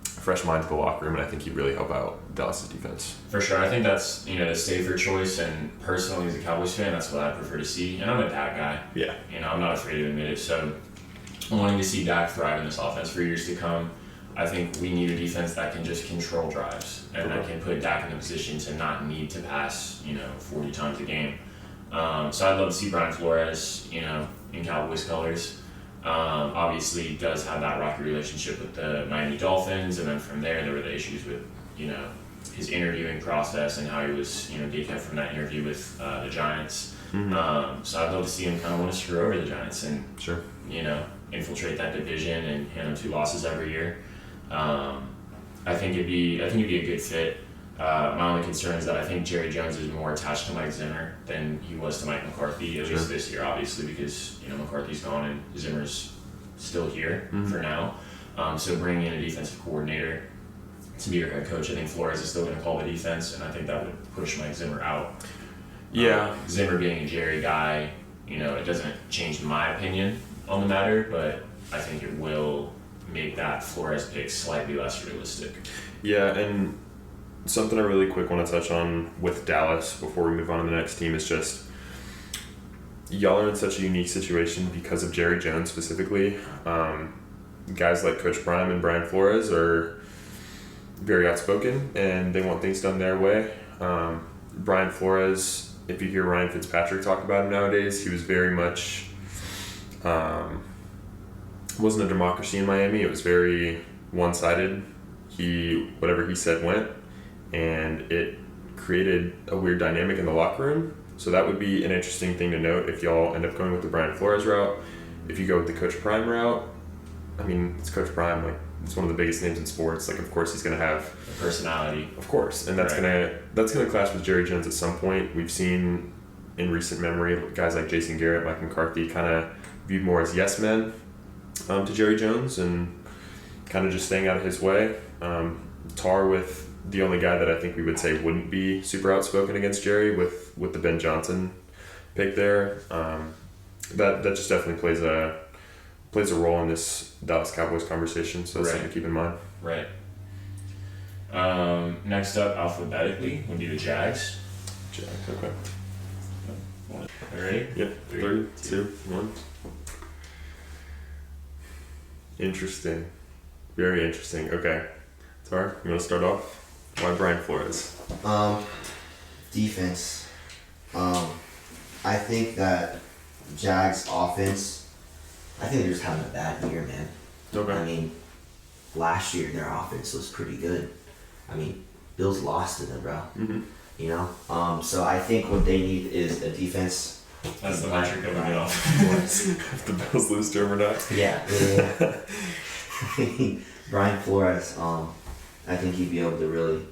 fresh mind to the locker room, and I think he'd really help out Dallas' defense. For sure. I think that's, the safer choice, and personally as a Cowboys fan, that's what I prefer to see. And I'm a Dak guy. Yeah. I'm not afraid to admit it. So wanting to see Dak thrive in this offense for years to come, I think we need a defense that can just control drives and that can put Dak in a position to not need to pass, 40 times a game. So I'd love to see Brian Flores, in Cowboys colors. Obviously does have that rocky relationship with the Miami Dolphins, and then from there were the issues with, his interviewing process and how he was, gatekept from that interview with the Giants. Mm-hmm. So I'd love to see him kind of want to screw over the Giants and, sure, infiltrate that division and hand them 2 losses every year. I think it'd be a good fit. My only concern is that I think Jerry Jones is more attached to Mike Zimmer than he was to Mike McCarthy, at least this year, obviously, because McCarthy's gone and Zimmer's still here for now. So bringing in a defensive coordinator to be your head coach, I think Flores is still going to call the defense, and I think that would push Mike Zimmer out. Yeah, Zimmer being a Jerry guy, it doesn't change my opinion on the matter, but I think it will make that Flores pick slightly less realistic. Yeah, and something I really quick want to touch on with Dallas before we move on to the next team is just y'all are in such a unique situation because of Jerry Jones specifically. Guys like Coach Prime and Brian Flores are very outspoken and they want things done their way. Brian Flores, if you hear Ryan Fitzpatrick talk about him nowadays, he was very much wasn't a democracy in Miami. It was very one-sided. Whatever he said went, and it created a weird dynamic in the locker room. So that would be an interesting thing to note if y'all end up going with the Brian Flores route. If you go with the Coach Prime route, I mean, it's Coach Prime. It's one of the biggest names in sports. Of course, he's going to have a personality. Of course, and that's gonna clash with Jerry Jones at some point. We've seen in recent memory guys like Jason Garrett, Mike McCarthy, kind of viewed more as yes men to Jerry Jones and kind of just staying out of his way. Tar with the only guy that I think we would say wouldn't be super outspoken against Jerry with the Ben Johnson pick there. That just definitely plays a role in this Dallas Cowboys conversation, so that's something to keep in mind. Right. Next up, alphabetically, would be the Jags. Jags, okay. Ready? Yep. 3, 2, 1. Interesting. Very interesting. Okay. Tar, you want to start off? Why Brian Flores? Defense. I think that Jags offense, I think they're just having a bad year, man. Okay. I mean, last year their offense was pretty good. I mean, Bills lost to them, bro. Mm-hmm. You know? So I think what they need is a defense. That's the metric of it all. If the Bills lose to him or not. Yeah. Brian Flores, I think he'd be able to really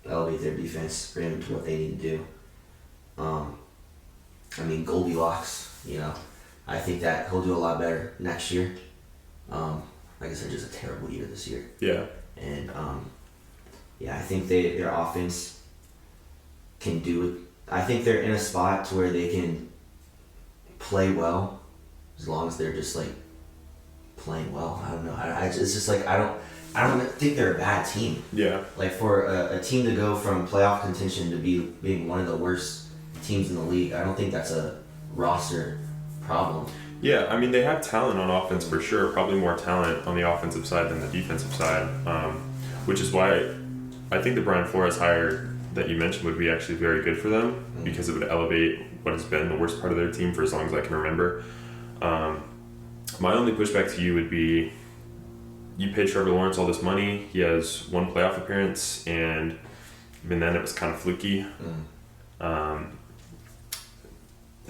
elevate their defense, bring them to what they need to do. I mean, Goldilocks, you know, I think that he'll do a lot better next year. Like I said, just a terrible year this year. Yeah. And I think their offense can do it. I think they're in a spot to where they can play well, as long as they're just like playing well. I don't know. It's just like I don't think they're a bad team. Yeah. Like for a team to go from playoff contention to being one of the worst teams in the league, I don't think that's a roster problem. Yeah, I mean, they have talent on offense for sure, probably more talent on the offensive side than the defensive side, which is why I think the Brian Flores hire that you mentioned would be actually very good for them, because it would elevate what has been the worst part of their team for as long as I can remember. My only pushback to you would be, you paid Trevor Lawrence all this money, he has one playoff appearance, and even then it was kind of fluky.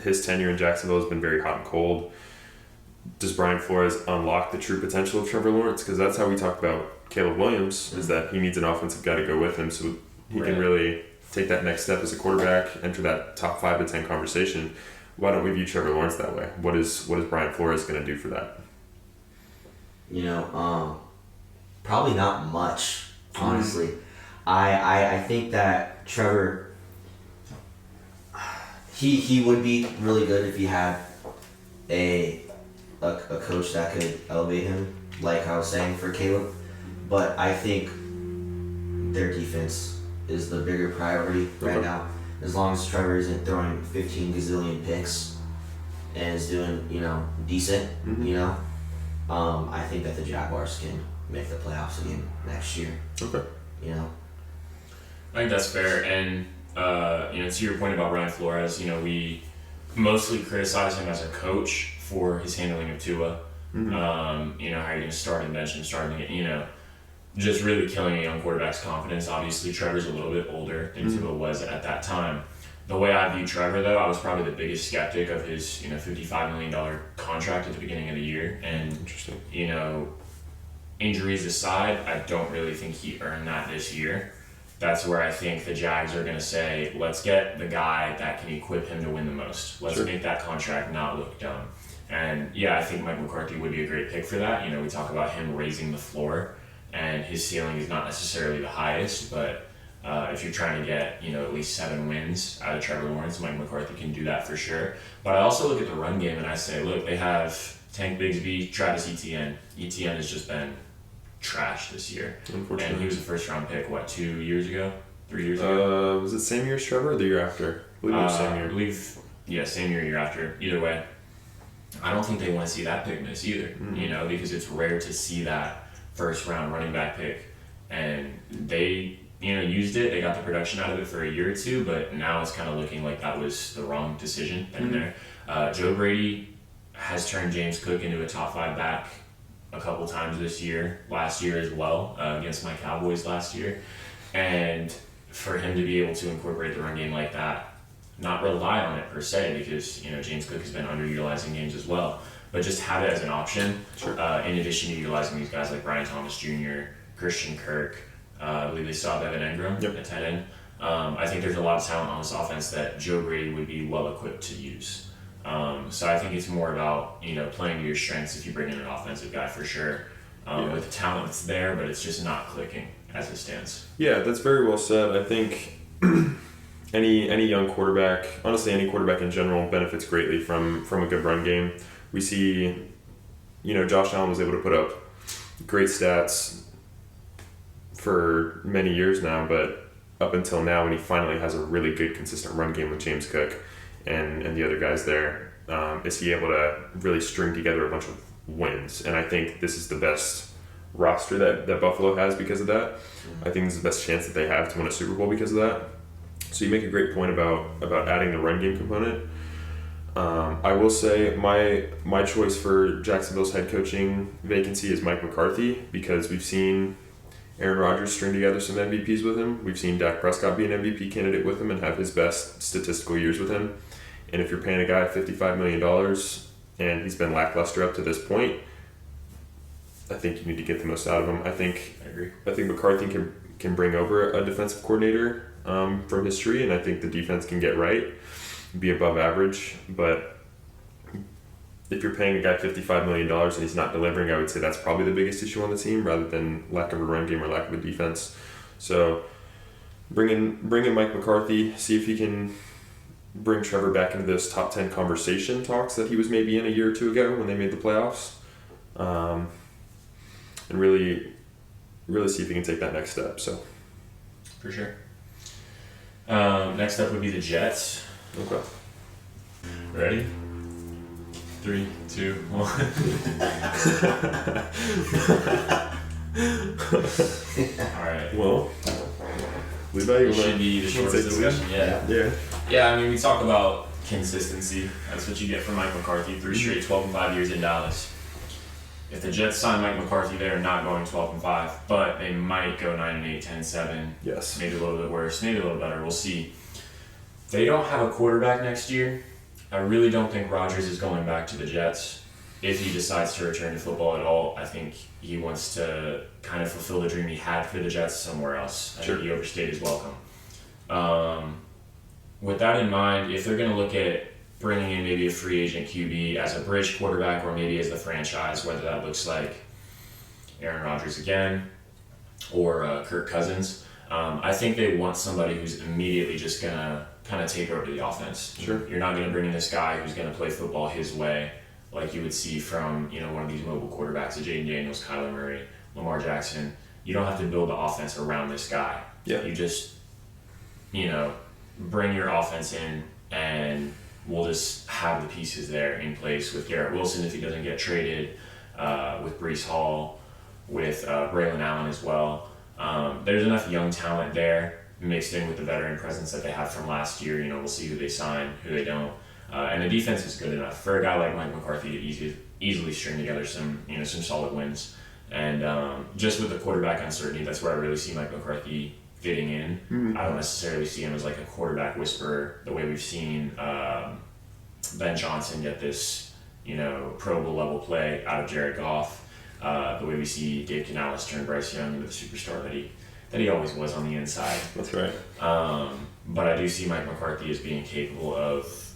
His tenure in Jacksonville has been very hot and cold. Does Brian Flores unlock the true potential of Trevor Lawrence? Because that's how we talk about Caleb Williams, is that he needs an offensive guy to go with him so he can really take that next step as a quarterback, enter that top 5 to 10 conversation. Why don't we view Trevor Lawrence that way? What is Brian Flores going to do for that? You know, probably not much, honestly. I think that Trevor, he would be really good if he had a coach that could elevate him, like I was saying for Caleb. But I think their defense is the bigger priority right now. As long as Trevor isn't throwing 15 gazillion picks and is doing, you know, decent, you know, I think that the Jaguars can make the playoffs again next year. Okay. You know? I think that's fair. And, you know, to your point about Brian Flores, you know, we mostly criticize him as a coach for his handling of Tua. You know, how you're going to start and bench him, you know, just really killing a young quarterback's confidence. Obviously, Trevor's a little bit older than Tua was at that time. The way I view Trevor, though, I was probably the biggest skeptic of his, you know, $55 million contract at the beginning of the year. And, you know, injuries aside, I don't really think he earned that this year. That's where I think the Jags are going to say, let's get the guy that can equip him to win the most. Let's make that contract not look dumb. And, yeah, I think Mike McCarthy would be a great pick for that. You know, we talk about him raising the floor, and his ceiling is not necessarily the highest, but if you're trying to get, you know, at least 7 wins out of Trevor Lawrence, Mike McCarthy can do that for sure. But I also look at the run game and I say, look, they have Tank Bigsby, Travis Etienne. Etienne has just been trash this year. Unfortunately. And he was a first-round pick, 2 years ago? 3 years ago? Was it same year as Trevor or the year after? I believe it was same year. Same year after. Either way, I don't think they want to see that pick miss either, you know, because it's rare to see that first-round running back pick. And they, you know, used it. They got the production out of it for a year or two, but now it's kind of looking like that was the wrong decision in there. Joe Brady has turned James Cook into a top 5 back a couple times this year, last year as well, against my Cowboys last year. And for him to be able to incorporate the run game like that, not rely on it per se, because, you know, James Cook has been underutilizing games as well, but just have it as an option, in addition to utilizing these guys like Brian Thomas Jr., Christian Kirk, I believe they still have Evan Engram at tight end. I think there's a lot of talent on this offense that Joe Brady would be well equipped to use. So I think it's more about, playing to your strengths if you bring in an offensive guy for sure. With the talent that's there, but it's just not clicking as it stands. Yeah, that's very well said. I think any young quarterback, honestly any quarterback in general, benefits greatly from a good run game. We see, Josh Allen was able to put up great stats for many years now, but up until now, when he finally has a really good consistent run game with James Cook and the other guys there, is he able to really string together a bunch of wins. And I think this is the best roster that Buffalo has because of that. I think this is the best chance that they have to win a Super Bowl because of that. So you make a great point about adding the run game component. I will say my choice for Jacksonville's head coaching vacancy is Mike McCarthy, because we've seen Aaron Rodgers string together some MVPs with him. We've seen Dak Prescott be an MVP candidate with him and have his best statistical years with him. And if you're paying a guy $55 million and he's been lackluster up to this point, I think you need to get the most out of him. I agree. I think McCarthy can bring over a defensive coordinator from history, and I think the defense can get right, be above average. But if you're paying a guy $55 million and he's not delivering, I would say that's probably the biggest issue on the team, rather than lack of a run game or lack of a defense. So bring in Mike McCarthy, see if he can bring Trevor back into those top 10 conversation talks that he was maybe in a year or two ago when they made the playoffs, and really see if he can take that next step. So for sure. Next up would be the Jets. Okay. Ready? 3, 2, 1. All right. Well, Levi, you should be the shortest discussion yet. Yeah, I mean, we talk about consistency. That's what you get from Mike McCarthy. 3 straight 12-5 years in Dallas. If the Jets sign Mike McCarthy, they're not going 12-5, but they might go 9-8, 10-7. Yes. Maybe a little bit worse, maybe a little better. We'll see. They don't have a quarterback next year. I really don't think Rodgers is going back to the Jets. If he decides to return to football at all, I think he wants to kind of fulfill the dream he had for the Jets somewhere else. I think he overstayed his welcome. With that in mind, if they're going to look at bringing in maybe a free agent QB as a bridge quarterback, or maybe as the franchise, whether that looks like Aaron Rodgers again or Kirk Cousins, I think they want somebody who's immediately just going to kind of take over the offense. Sure. You're not going to bring in this guy who's going to play football his way, like you would see from one of these mobile quarterbacks, Jaden Daniels, Kyler Murray, Lamar Jackson. You don't have to build the offense around this guy. Yeah. You just, bring your offense in, and we'll just have the pieces there in place with Garrett Wilson if he doesn't get traded, with Breece Hall, with Braylon Allen as well. There's enough young talent there mixed in with the veteran presence that they have from last year. We'll see who they sign, who they don't. And the defense is good enough for a guy like Mike McCarthy to easily string together some solid wins. And just with the quarterback uncertainty, that's where I really see Mike McCarthy fitting in. Mm-hmm. I don't necessarily see him as like a quarterback whisperer the way we've seen Ben Johnson get this, Pro Bowl level play out of Jared Goff. The way we see Dave Canales turn Bryce Young into the superstar that he always was on the inside. That's right. But I do see Mike McCarthy as being capable of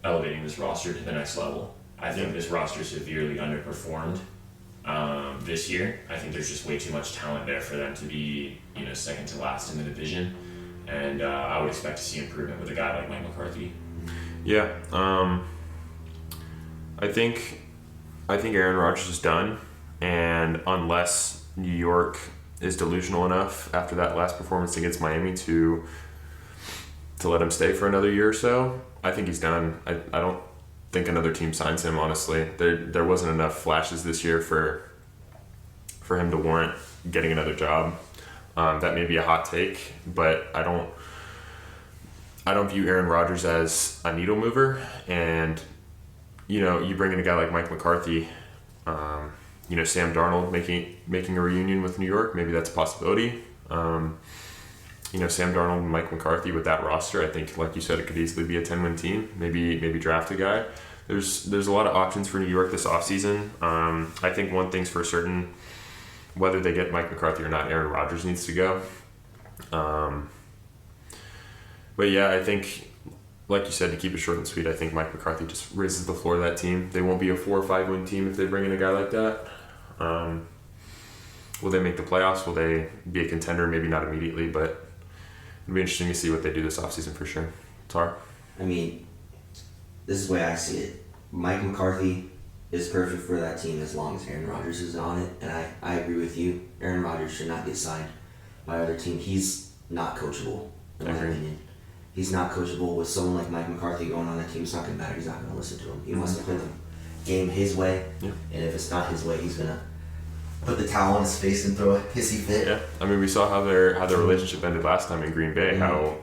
elevating this roster to the next level. I think this roster severely underperformed this year. I think there's just way too much talent there for them to be, second to last in the division. And I would expect to see improvement with a guy like Mike McCarthy. Yeah. I think Aaron Rodgers is done, and unless New York is delusional enough after that last performance against Miami to let him stay for another year or so, I think he's done. I don't think another team signs him, honestly. There wasn't enough flashes this year for him to warrant getting another job. That may be a hot take, but I don't view Aaron Rodgers as a needle mover. And you bring in a guy like Mike McCarthy, Sam Darnold making a reunion with New York, maybe that's a possibility. Sam Darnold and Mike McCarthy with that roster, I think, like you said, it could easily be a 10-win team. Maybe draft a guy. There's a lot of options for New York this offseason. I think one thing's for certain, whether they get Mike McCarthy or not, Aaron Rodgers needs to go. But yeah, I think like you said, to keep it short and sweet, I think Mike McCarthy just raises the floor of that team. They won't be a 4 or 5 win team if they bring in a guy like that. Will they make the playoffs? Will they be a contender? Maybe not immediately, but it'll be interesting to see what they do this offseason for sure. Tar? I mean, this is the way I see it. Mike McCarthy is perfect for that team as long as Aaron Rodgers is on it, and I agree with you. Aaron Rodgers should not get signed by other team. He's not coachable, in my opinion. He's not coachable. With someone like Mike McCarthy going on that team, it's not going to matter. He's not going to listen to him. He wants to play the game his way, and if it's not his way, he's going to put the towel on his face and throw a hissy fit. Yeah, I mean, we saw how their relationship ended last time in Green Bay, how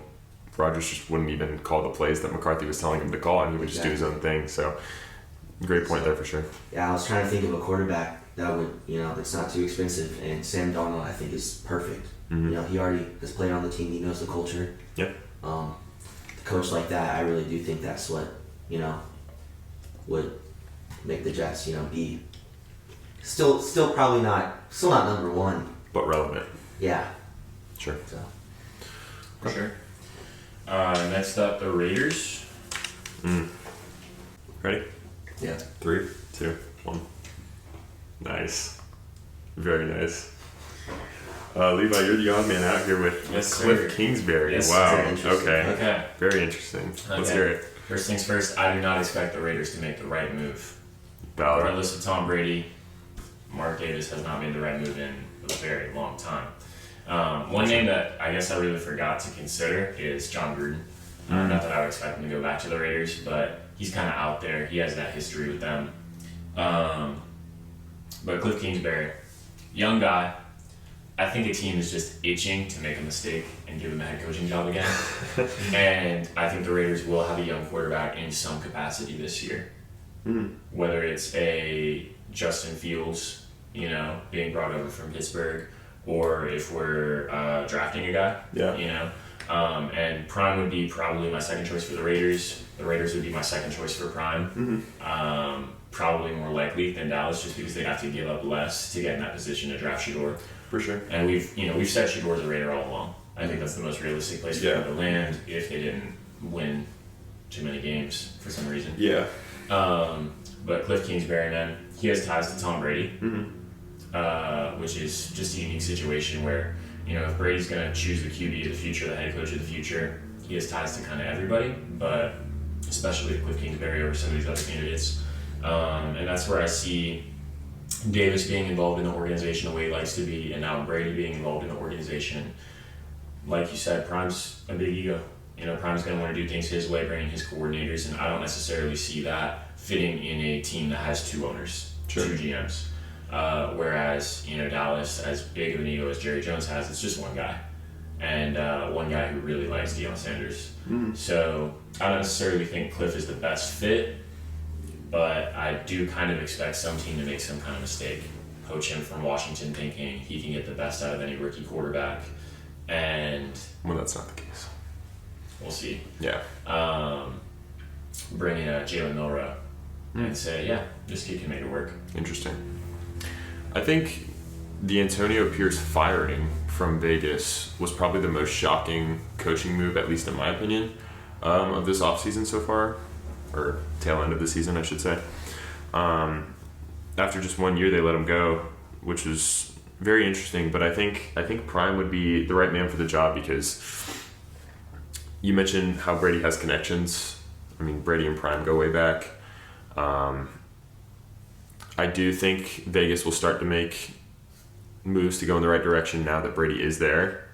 Rodgers just wouldn't even call the plays that McCarthy was telling him to call, and he would just do his own thing. So, great point there for sure. Yeah, I was trying to think of a quarterback that would, that's not too expensive, and Sam Darnold, I think, is perfect. He already has played on the team. He knows the culture. Yep. The coach like that, I really do think that's what, would make the Jets, be still probably not number one, but relevant. Yeah. Sure. So. For sure. Next up, the Raiders. Ready? Yeah. 3, 2, 1. Nice. Very nice. Levi, you're the odd man out here with Cliff Kingsbury. Yes, wow. Okay. Okay. Very interesting. Let's hear it. First things first, I do not expect the Raiders to make the right move. Valid. Regardless of Tom Brady, Mark Davis has not made the right move in a very long time. One name that I guess I really forgot to consider is John Gruden. Not that I would expect him to go back to the Raiders, but he's kind of out there. He has that history with them. But Cliff Kingsbury, young guy. I think a team is just itching to make a mistake and give him a head coaching job again. And I think the Raiders will have a young quarterback in some capacity this year. Whether it's a Justin Fields, being brought over from Pittsburgh, or if we're drafting a guy, and Prime would be probably my second choice for the Raiders. The Raiders would be my second choice for Prime. Probably more likely than Dallas, just because they have to give up less to get in that position to draft Shedeur. For sure. And we've said Shedeur as a Raider all along. I think that's the most realistic place for them to land if they didn't win too many games for some reason. Yeah. But Cliff Kingsbury, man, he has ties to Tom Brady, which is just a unique situation where, if Brady's going to choose the QB of the future, the head coach of the future, he has ties to kind of everybody, but especially Cliff Kingsbury over some of these other candidates. And that's where I see Davis being involved in the organization the way he likes to be, and now Brady being involved in the organization. Like you said, Prime's a big ego. Prime's going to want to do things his way, bringing his coordinators, and I don't necessarily see that fitting in a team that has 2 owners, 2 GMs. Whereas, Dallas, as big of an ego as Jerry Jones has, it's just one guy. And one guy who really likes Deion Sanders. So I don't necessarily think Cliff is the best fit, but I do kind of expect some team to make some kind of mistake. Poach him from Washington thinking he can get the best out of any rookie quarterback. And well, that's not the case. We'll see. Yeah. Bring in Jalen Milroe and say, this kid can make it work. Interesting. I think the Antonio Pierce firing from Vegas was probably the most shocking coaching move, at least in my opinion, of this offseason so far, or tail end of the season, I should say. After just 1 year, they let him go, which was very interesting. But I think Prime would be the right man for the job because you mentioned how Brady has connections. I mean, Brady and Prime go way back. I do think Vegas will start to make moves to go in the right direction now that Brady is there.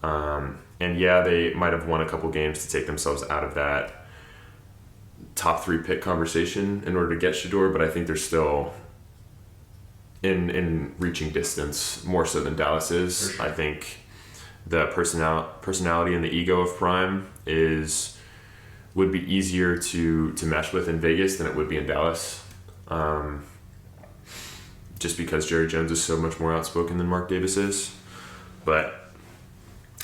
And they might have won a couple games to take themselves out of that top 3 pick conversation in order to get Shedeur, but I think they're still in reaching distance more so than Dallas is. Sure. I think the personality and the ego of Prime would be easier to mesh with in Vegas than it would be in Dallas. Just because Jerry Jones is so much more outspoken than Mark Davis is. But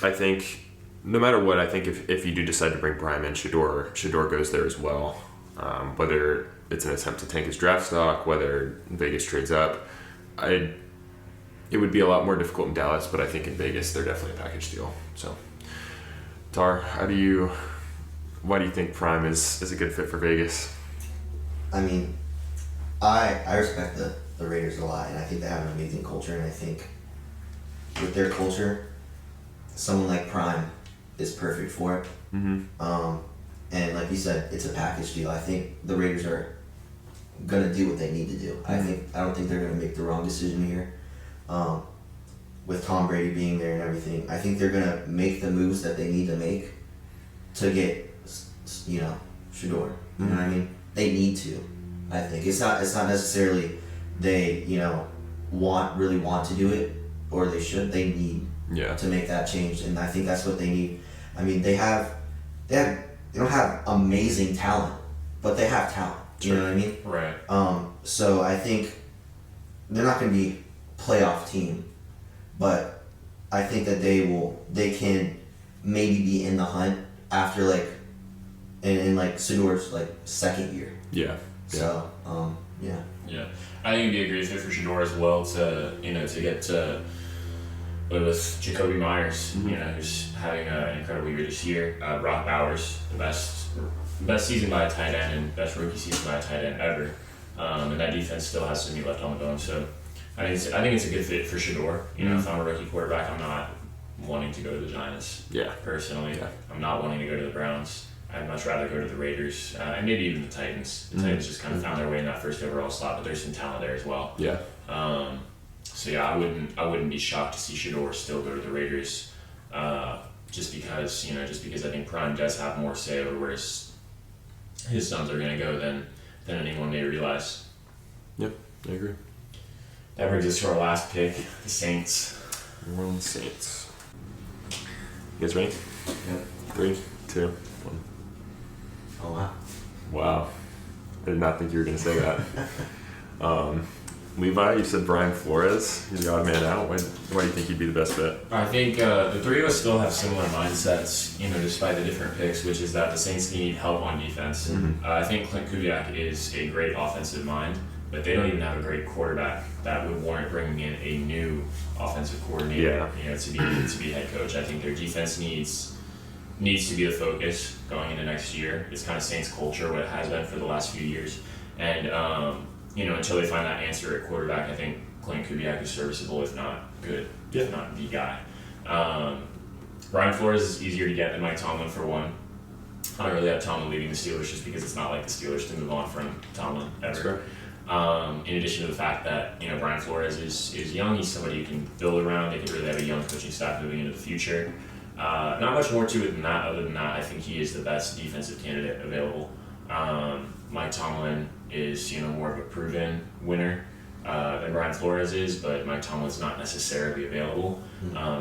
I think no matter what, I think if you do decide to bring Prime in, Shedeur goes there as well. Whether it's an attempt to tank his draft stock, whether Vegas trades up, it would be a lot more difficult in Dallas, but I think in Vegas they're definitely a package deal. So, Tar, how do you why do you think Prime is a good fit for Vegas? I mean, I respect the Raiders a lot, and I think they have an amazing culture, and I think with their culture, someone like Prime is perfect for it. Mm-hmm. And like you said, it's a package deal. I think the Raiders are gonna do what they need to do. Mm-hmm. I don't think they're gonna make the wrong decision here. With Tom Brady being there and everything, I think they're gonna make the moves that they need to make to get, Shador. You know what I mean? They need to. I think it's not necessarily they really want to do it, or they should. They need to make that change, and I think that's what they need. I mean, they don't have amazing talent, but they have talent. You know what I mean? Right. So I think they're not going to be a playoff team, but I think that they can maybe be in the hunt after in Sidor's second year. Yeah. So yeah. Yeah, I think it'd be a great fit for Shador as well to get with Jacoby Myers, who's having an incredible year this year. Brock Bowers, the best season by a tight end and best rookie season by a tight end ever. And that defense still has some meat left on the bone. So I think it's a good fit for Shador. If I'm a rookie quarterback, I'm not wanting to go to the Giants. Yeah. Personally, Yeah. I'm not wanting to go to the Browns. I'd much rather go to the Raiders and maybe even the Titans. The Titans just kind of found their way in that first overall slot, but there's some talent there as well. Yeah. So yeah, I wouldn't be shocked to see Shador still go to the Raiders, just because I think Prime does have more say over where his sons are going to go than anyone may realize. Yep, I agree. That brings us to our last pick, the Saints. New Orleans Saints. You guys ready? Yep. 3, 2, 1. Oh wow. Wow. I did not think you were going to say that. Levi, you said Brian Flores. He's the odd man out. Why do you think he'd be the best fit? I think the three of us still have similar mindsets, despite the different picks, which is that the Saints need help on defense. Mm-hmm. I think Clint Kubiak is a great offensive mind, but they don't even have a great quarterback that would warrant bringing in a new offensive coordinator, to be head coach. I think their defense needs to be the focus going into next year. It's kind of Saints culture, what it has been for the last few years, and until they find that answer at quarterback, I think Clint Kubiak is serviceable, if not good, if not the guy. Brian Flores is easier to get than Mike Tomlin for one. I don't really have Tomlin leaving the Steelers just because it's not like the Steelers to move on from Tomlin ever. In addition to the fact that Brian Flores is young, he's somebody you can build around. They could really have a young coaching staff moving into the future. Not much more to it than that. Other than that, I think he is the best defensive candidate available. Mike Tomlin is more of a proven winner than Brian Flores is, but Mike Tomlin's not necessarily available.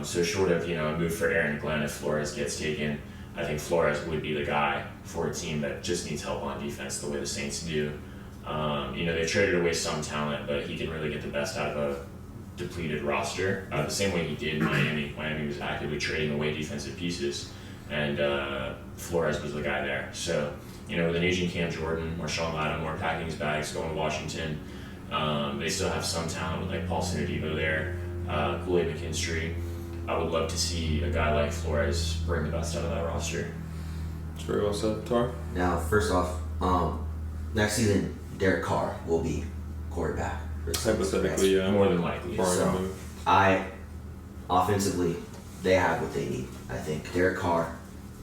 So short of a move for Aaron Glenn, if Flores gets taken, I think Flores would be the guy for a team that just needs help on defense the way the Saints do. They traded away some talent, but he can really get the best out of a depleted roster, the same way he did in Miami. Miami was actively trading away defensive pieces, and Flores was the guy there. So, with an aging Cam Jordan or Sean Lattimore packing his bags, going to Washington, they still have some talent with Paul Sinadivo there, Kool-Aid McKinstry. I would love to see a guy like Flores bring the best out of that roster. It's very well said, Tar. Now, first off, next season Derek Carr will be quarterback. Hypothetically, yeah. More than likely. So, offensively, they have what they need. I think Derek Carr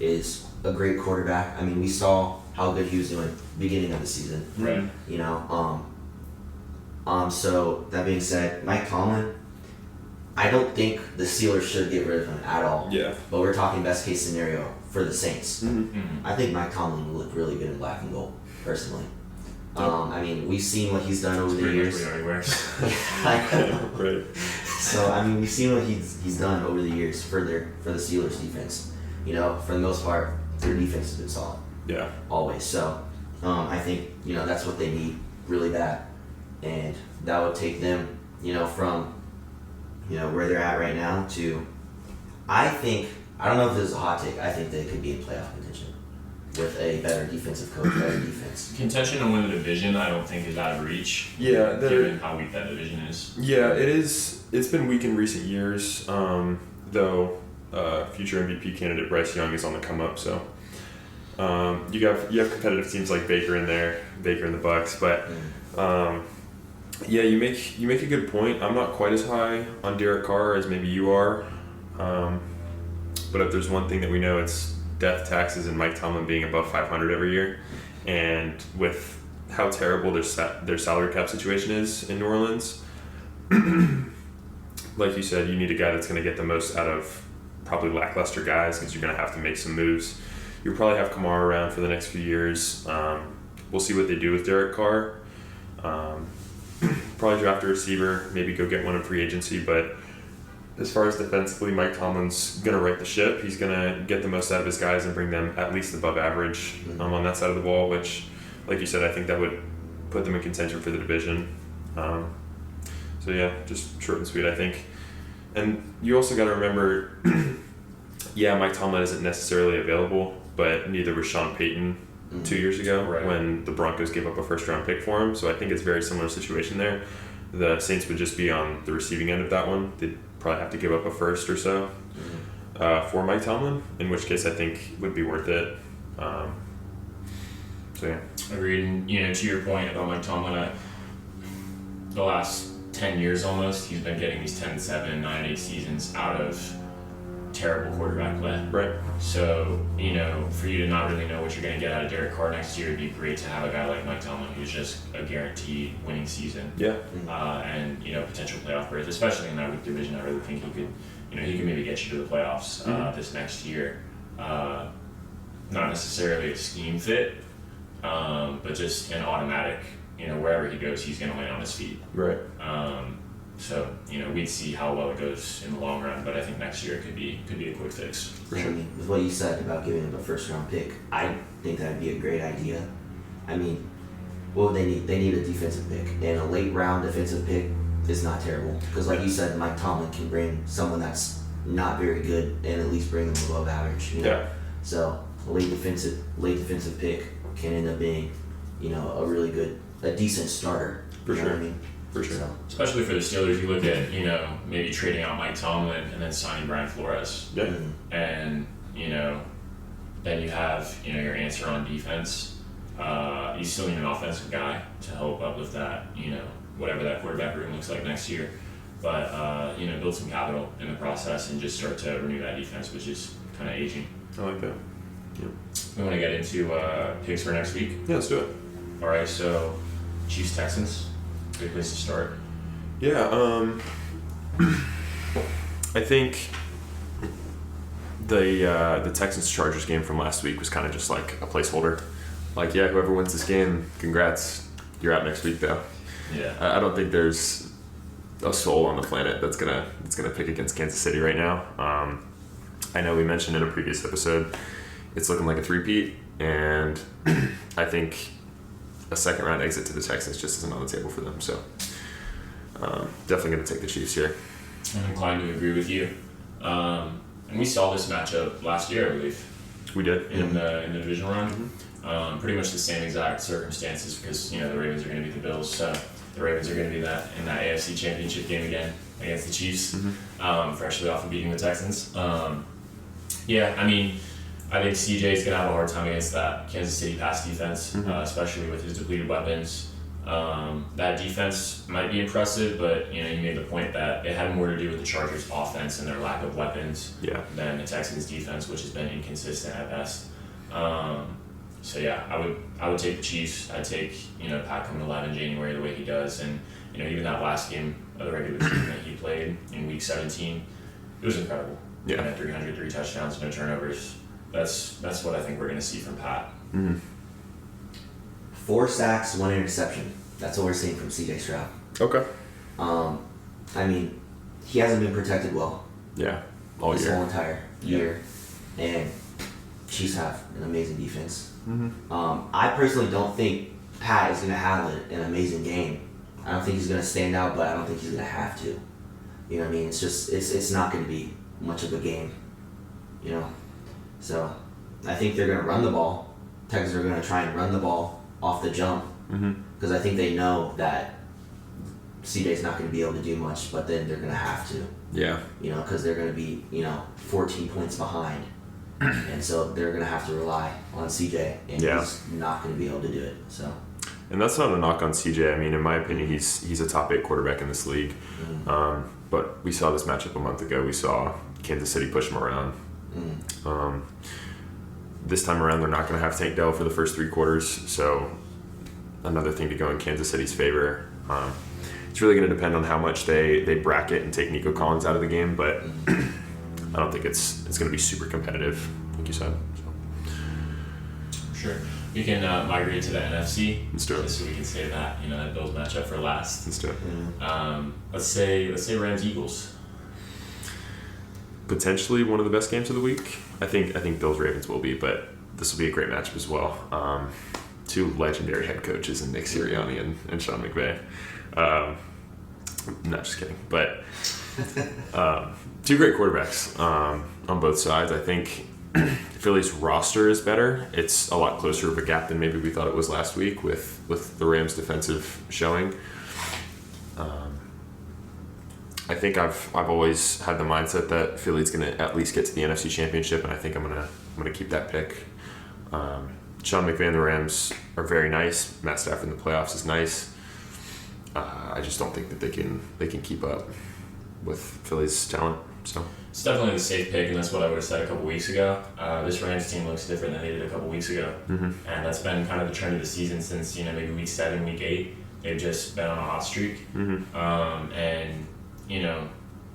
is a great quarterback. I mean, we saw how good he was doing beginning of the season. Right. So that being said, Mike Tomlin, I don't think the Steelers should get rid of him at all. Yeah. But we're talking best case scenario for the Saints. Mm-hmm. I think Mike Tomlin will look really good in black and gold, personally. I mean, we've seen what he's done over the years. Right. So I mean, we've seen what he's done over the years for the Steelers defense. For the most part, their defense has been solid. Yeah. Always. So I think that's what they need really bad, and that would take them from where they're at right now to, I don't know if this is a hot take. I think they could be in playoff contention with a better defensive coach, better defense. Contention to win the division, I don't think is out of reach. Yeah, given how weak that division is. Yeah, it is. It's been weak in recent years, though. Future MVP candidate Bryce Young is on the come up, so You have competitive teams like Baker in the Bucs, but yeah, you make a good point. I'm not quite as high on Derek Carr as maybe you are, but if there's one thing that we know, it's death, taxes, and Mike Tomlin being above 500 every year, and with how terrible their salary cap situation is in New Orleans. Like you said, you need a guy that's going to get the most out of probably lackluster guys, because you're going to have to make some moves. You'll probably have Kamara around for the next few years. We'll see what they do with Derek Carr. Probably draft a receiver, maybe go get one in free agency. But as far as defensively, Mike Tomlin's going to right the ship. He's going to get the most out of his guys and bring them at least above average on that side of the ball, which, like you said, I think that would put them in contention for the division. So yeah, just short and sweet, I think. And you also got to remember, yeah, Mike Tomlin isn't necessarily available, but neither was Sean Payton 2 years ago when the Broncos gave up a first-round pick for him. So I think it's a very similar situation there. The Saints would just be on the receiving end of that one. They'd probably have to give up a first or so for Mike Tomlin, in which case I think would be worth it. So yeah. Agreed. And, to your point about Mike Tomlin, the last 10 years almost, he's been getting these 10-7, 9-8 seasons out of terrible quarterback play. Right. So, for you to not really know what you're going to get out of Derek Carr next year, it'd be great to have a guy like Mike Tomlin who's just a guaranteed winning season. Yeah. And, potential playoff berth, especially in that weak division. I really think he could maybe get you to the playoffs this next year. Not necessarily a scheme fit, but just an automatic, wherever he goes, he's going to land on his feet. Right. So, we'd see how well it goes in the long run, but I think next year could be a quick fix. For sure. With what you said about giving him a first-round pick, I think that would be a great idea. What would they need? They need a defensive pick, and a late-round defensive pick is not terrible. Because like you said, Mike Tomlin can bring someone that's not very good and at least bring them above average. Yeah. So a late defensive pick can end up being, a decent starter. For sure. What I mean? For sure. So. Especially for the Steelers, you look at, maybe trading out Mike Tomlin and then signing Brian Flores. Yeah. And, then you have, your answer on defense. You still need an offensive guy to help uplift that, whatever that quarterback room looks like next year. But, build some capital in the process and just start to renew that defense, which is kind of aging. I like that. Yeah. We want to get into picks for next week. Yeah, let's do it. All right, so Chiefs Texans. Good place to start. Yeah, I think the Texans Chargers game from last week was kind of just like a placeholder. Like, yeah, whoever wins this game, congrats. You're out next week, though. Yeah. I don't think there's a soul on the planet that's gonna pick against Kansas City right now. I know we mentioned in a previous episode, it's looking like a three-peat, and I think a second-round exit to the Texans just isn't on the table for them. So definitely going to take the Chiefs here. I'm inclined to agree with you. And we saw this matchup last year, I believe. We did. In the Divisional Round. Pretty much the same exact circumstances because, the Ravens are going to beat the Bills. So the Ravens are going to be in that AFC Championship game again against the Chiefs, freshly off of beating the Texans. I think CJ's going to have a hard time against that Kansas City pass defense, especially with his depleted weapons. That defense might be impressive, but you made the point that it had more to do with the Chargers' offense and their lack of weapons than the Texans' defense, which has been inconsistent at best. I would take the Chiefs. I'd take Pat coming alive in January the way he does, and even that last game of the regular season that he played in Week 17, it was incredible. Yeah, 303 touchdowns, no turnovers. That's what I think we're going to see from Pat. 4 sacks, 1 interception. That's what we're seeing from CJ Stroud. Okay. He hasn't been protected well. Yeah, all this year. whole entire year. And Chiefs have an amazing defense. I personally don't think Pat is going to have an amazing game. I don't think he's going to stand out, but I don't think he's going to have to. You know what I mean? It's just, it's not going to be much of a game. So I think they're going to run the ball. Texans are going to try and run the ball off the jump because I think they know that CJ's not going to be able to do much, but then they're going to have to. Yeah. Because they're going to be 14 points behind, And so they're going to have to rely on CJ, and he's not going to be able to do it. So. And that's not a knock on CJ. I mean, in my opinion, he's a top 8 quarterback in this league. But we saw this matchup a month ago. We saw Kansas City push him around. This time around, they're not going to have Tank Dell for the first 3 quarters. So another thing to go in Kansas City's favor. It's really going to depend on how much they bracket and take Nico Collins out of the game. But I don't think it's going to be super competitive, like you said. So. Sure. We can migrate to the NFC. Let's do it. Just so we can say that, that Bills matchup for last. Let's do it. Let's say Rams Eagles. Potentially one of the best games of the week. I think Bills Ravens will be, but this will be a great matchup as well. 2 legendary head coaches in Nick Sirianni and Sean McVay. Not just kidding, but 2 great quarterbacks on both sides. I think Philly's roster is better. It's a lot closer of a gap than maybe we thought it was last week with the Rams' defensive showing. I think I've always had the mindset that Philly's going to at least get to the NFC Championship, and I think I'm gonna keep that pick. Sean McVay and the Rams are very nice. Matt Stafford in the playoffs is nice. I just don't think that they can keep up with Philly's talent. So it's definitely the safe pick, and that's what I would have said a couple weeks ago. This Rams team looks different than they did a couple weeks ago, and that's been kind of the trend of the season since maybe week 7, week 8. They've just been on a hot streak, and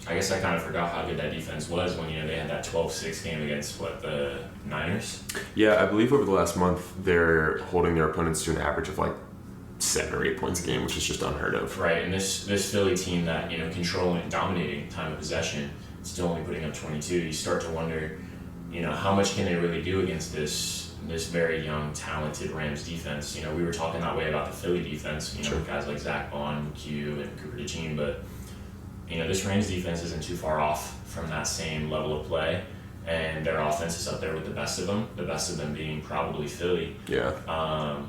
I guess I kind of forgot how good that defense was when they had that 12-6 game against the Niners. Yeah, I believe over the last month they're holding their opponents to an average of like 7 or 8 points a game, which is just unheard of. Right, and this Philly team that controlling, dominating time of possession, still only putting up 22. You start to wonder, how much can they really do against this very young, talented Rams defense? We were talking that way about the Philly defense. Sure. With guys like Zach Bond, Q, and Cooper DeJean, but this Rams defense isn't too far off from that same level of play, and their offense is up there with the best of them. The best of them being probably Philly. Yeah.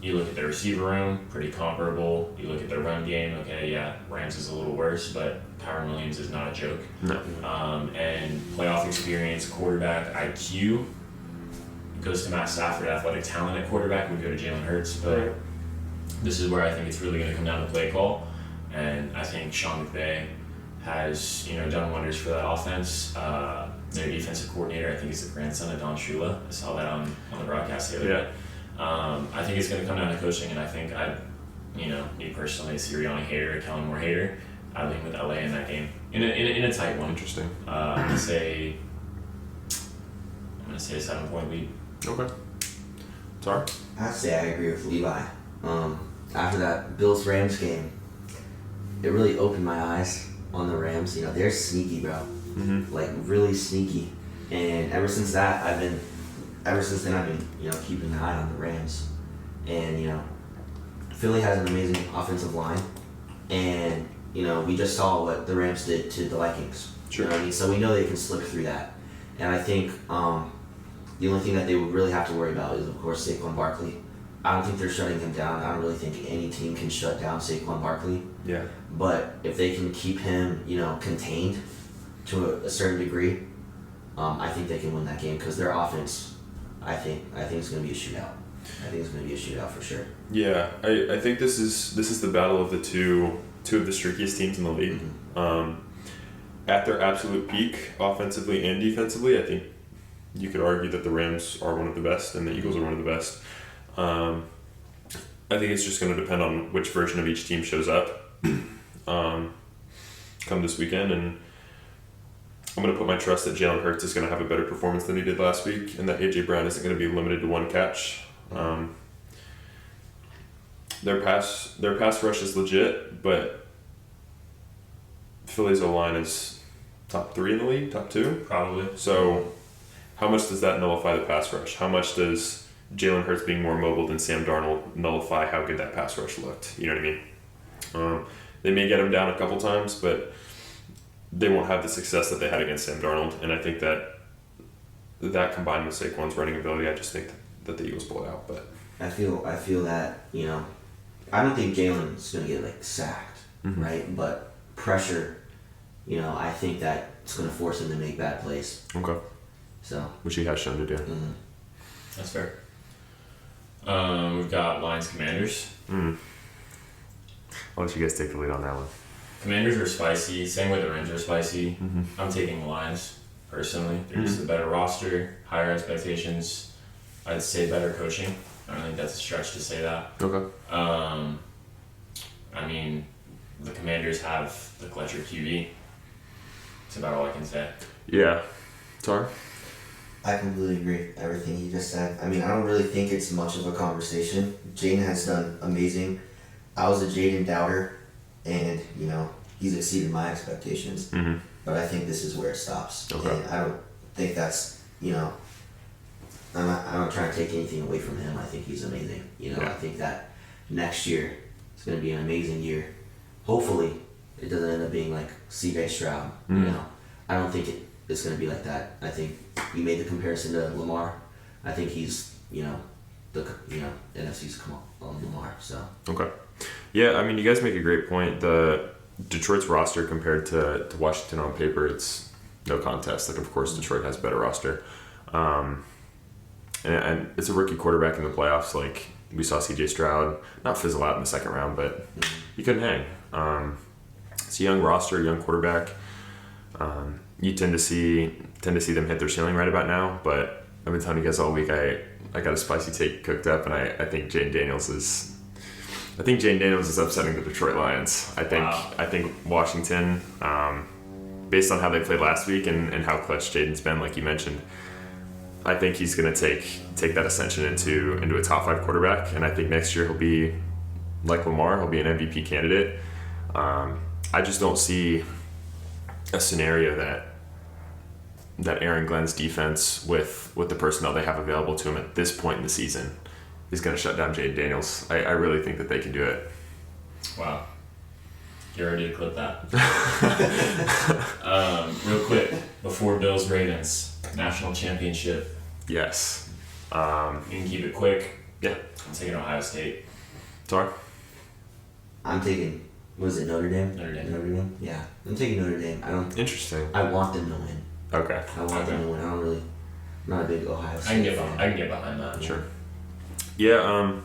You look at their receiver room, pretty comparable. You look at their run game, okay, yeah, Rams is a little worse, but Kyron Williams is not a joke. No. And playoff experience, quarterback IQ goes to Matt Stafford. Athletic talent at quarterback would go to Jalen Hurts, but this is where I think it's really going to come down to play call. And I think Sean McVay has, done wonders for that offense. Their defensive coordinator, I think, is the grandson of Don Shula. I saw that on the broadcast the other day. I think it's going to come down to coaching, and I think me personally, a Sirianni hater, a Kellen Moore hater, I lean with LA in that game in a tight one. Interesting. I'm gonna say a 7-point lead. Okay. Tar? I'd say I agree with Levi. After that Bills Rams game, it really opened my eyes on the Rams. They're sneaky, bro. Like really sneaky. And ever since then, I've been keeping an eye on the Rams. And Philly has an amazing offensive line, and we just saw what the Rams did to the Vikings. Sure. You know what I mean? So we know they can slip through that. And I think the only thing that they would really have to worry about is, of course, Saquon Barkley. I don't think they're shutting him down. I don't really think any team can shut down Saquon Barkley. Yeah. But if they can keep him, contained to a certain degree, I think they can win that game because their offense, I think it's going to be a shootout. I think it's going to be a shootout for sure. Yeah, I think this is the battle of the two of the streakiest teams in the league. At their absolute peak, offensively and defensively, I think you could argue that the Rams are one of the best and the Eagles are one of the best. I think it's just going to depend on which version of each team shows up come this weekend, and I'm going to put my trust that Jalen Hurts is going to have a better performance than he did last week, and that A.J. Brown isn't going to be limited to one catch. Their pass rush is legit, but Philly's O-line is top 3 in the league, top 2? Probably. So how much does that nullify the pass rush? How much does Jalen Hurts being more mobile than Sam Darnold nullify how good that pass rush looked? You know what I mean? They may get him down a couple times, but they won't have the success that they had against Sam Darnold. And I think that combined with Saquon's running ability, I just think that the Eagles pull it out. But I feel that, I don't think Jalen's going to get sacked, right? But pressure, I think that it's going to force him to make bad plays. Okay. So. Which he has shown to do. Mm-hmm. That's fair. We've got Lions Commanders. I'll let you guys take the lead on that one. Commanders are spicy. Same way the Rams are spicy. Mm-hmm. I'm taking the Lions, personally. They're just a better roster, higher expectations. I'd say better coaching. I don't think that's a stretch to say that. Okay. I mean, the Commanders have the Fletcher QB. That's about all I can say. Yeah. Tar? I completely agree with everything he just said. I mean, I don't really think it's much of a conversation. Jaden has done amazing. I was a Jaden doubter, and, you know, he's exceeded my expectations. Mm-hmm. But I think this is where it stops. Okay. And I don't think that's, you know, I'm not trying to take anything away from him. I think he's amazing. You know, Yeah. I think that next year is going to be an amazing year. Hopefully, it doesn't end up being like C.J. Stroud. You know, I don't think it's going to be like that. I think we made the comparison to Lamar. I think he's, you know, NFC's come on Lamar. So. Okay. Yeah, I mean, you guys make a great point. The Detroit's roster compared to Washington on paper, it's no contest. Like, of course, Detroit has a better roster. And it's a rookie quarterback in the playoffs. Like, we saw C.J. Stroud not fizzle out in the second round, but he couldn't hang. It's a young roster, young quarterback. You tend to see them hit their ceiling right about now. But I've been telling you guys all week, I got a spicy take cooked up, and I think Jane Daniels is upsetting the Detroit Lions. I think Washington, based on how they played last week and how clutch Jaden's been, like you mentioned, I think he's going to take that ascension into a top 5 quarterback, and I think next year he'll be like Lamar. He'll be an MVP candidate. I just don't see a scenario that Aaron Glenn's defense with the personnel they have available to him at this point in the season is going to shut down Jaden Daniels. I really think that they can do it. Wow. You're ready to clip that. Real quick, before Bills Ravens, national championship. Yes. You can keep it quick. Yeah. I'm taking Ohio State. Tar? I'm taking, was it Notre Dame? Notre Dame. Notre Dame? Yeah. I'm taking Notre Dame. Interesting. I want them to win. Okay. I want them to win. I'm not a big Ohio State fan. I can get behind that. Sure. Yeah, I'm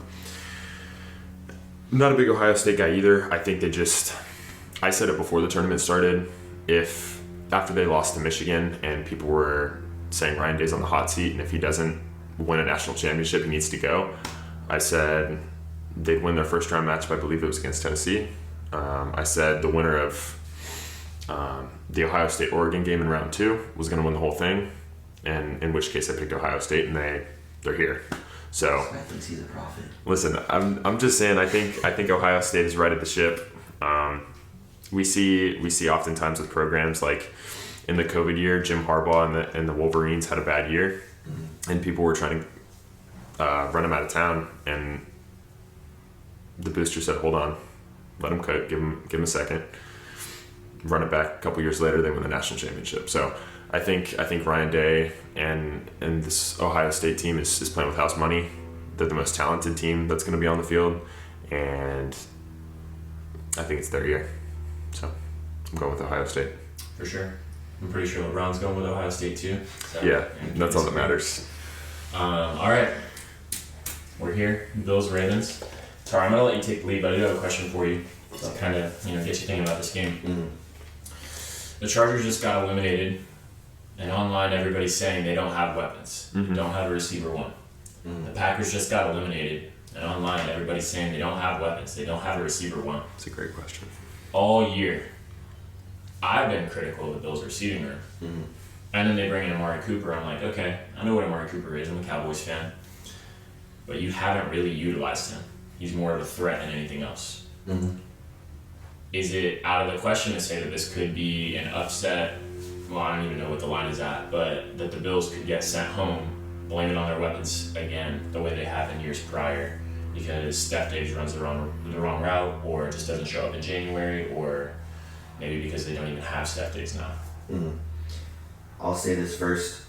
not a big Ohio State guy either. I think I said it before the tournament started, if after they lost to Michigan and people were saying Ryan Day's on the hot seat and if he doesn't win a national championship, he needs to go, I said they'd win their first round match, but I believe it was against Tennessee. I said the winner of the Ohio State-Oregon game in round 2 was going to win the whole thing, and in which case I picked Ohio State, and they're here. So I think he's a prophet. Listen, I'm just saying I think Ohio State is right at the ship. We see oftentimes with programs like in the COVID year, Jim Harbaugh and the Wolverines had a bad year, and people were trying to run him out of town, and the booster said, "Hold on, let him cook, give him a second." Run it back a couple years later, they win the national championship. So I think Ryan Day and this Ohio State team is playing with house money. They're the most talented team that's going to be on the field, and I think it's their year. So I'm going with Ohio State. For sure. I'm pretty sure LeBron's going with Ohio State too. So, Yeah, that's all that matters. All right. We're here. Bills, Ravens. Tara, I'm going to let you take the lead, but I do have a question for you to kind of get you thinking about this game. Mm-hmm. The Chargers just got eliminated, and online everybody's saying they don't have weapons, don't have a receiver one. The Packers just got eliminated, and online everybody's saying they don't have weapons, they don't have a receiver one. That's a great question. All year, I've been critical of the Bills' receiving room. And then they bring in Amari Cooper. I'm like, okay, I know what Amari Cooper is. I'm a Cowboys fan. But you haven't really utilized him. He's more of a threat than anything else. Is it out of the question to say that this could be an upset? Well, I don't even know what the line is at, but that the Bills could get sent home, blame it on their weapons again, the way they have in years prior, because Steph Diggs runs the wrong route, or just doesn't show up in January, or maybe because they don't even have Steph Diggs now. I'll say this first.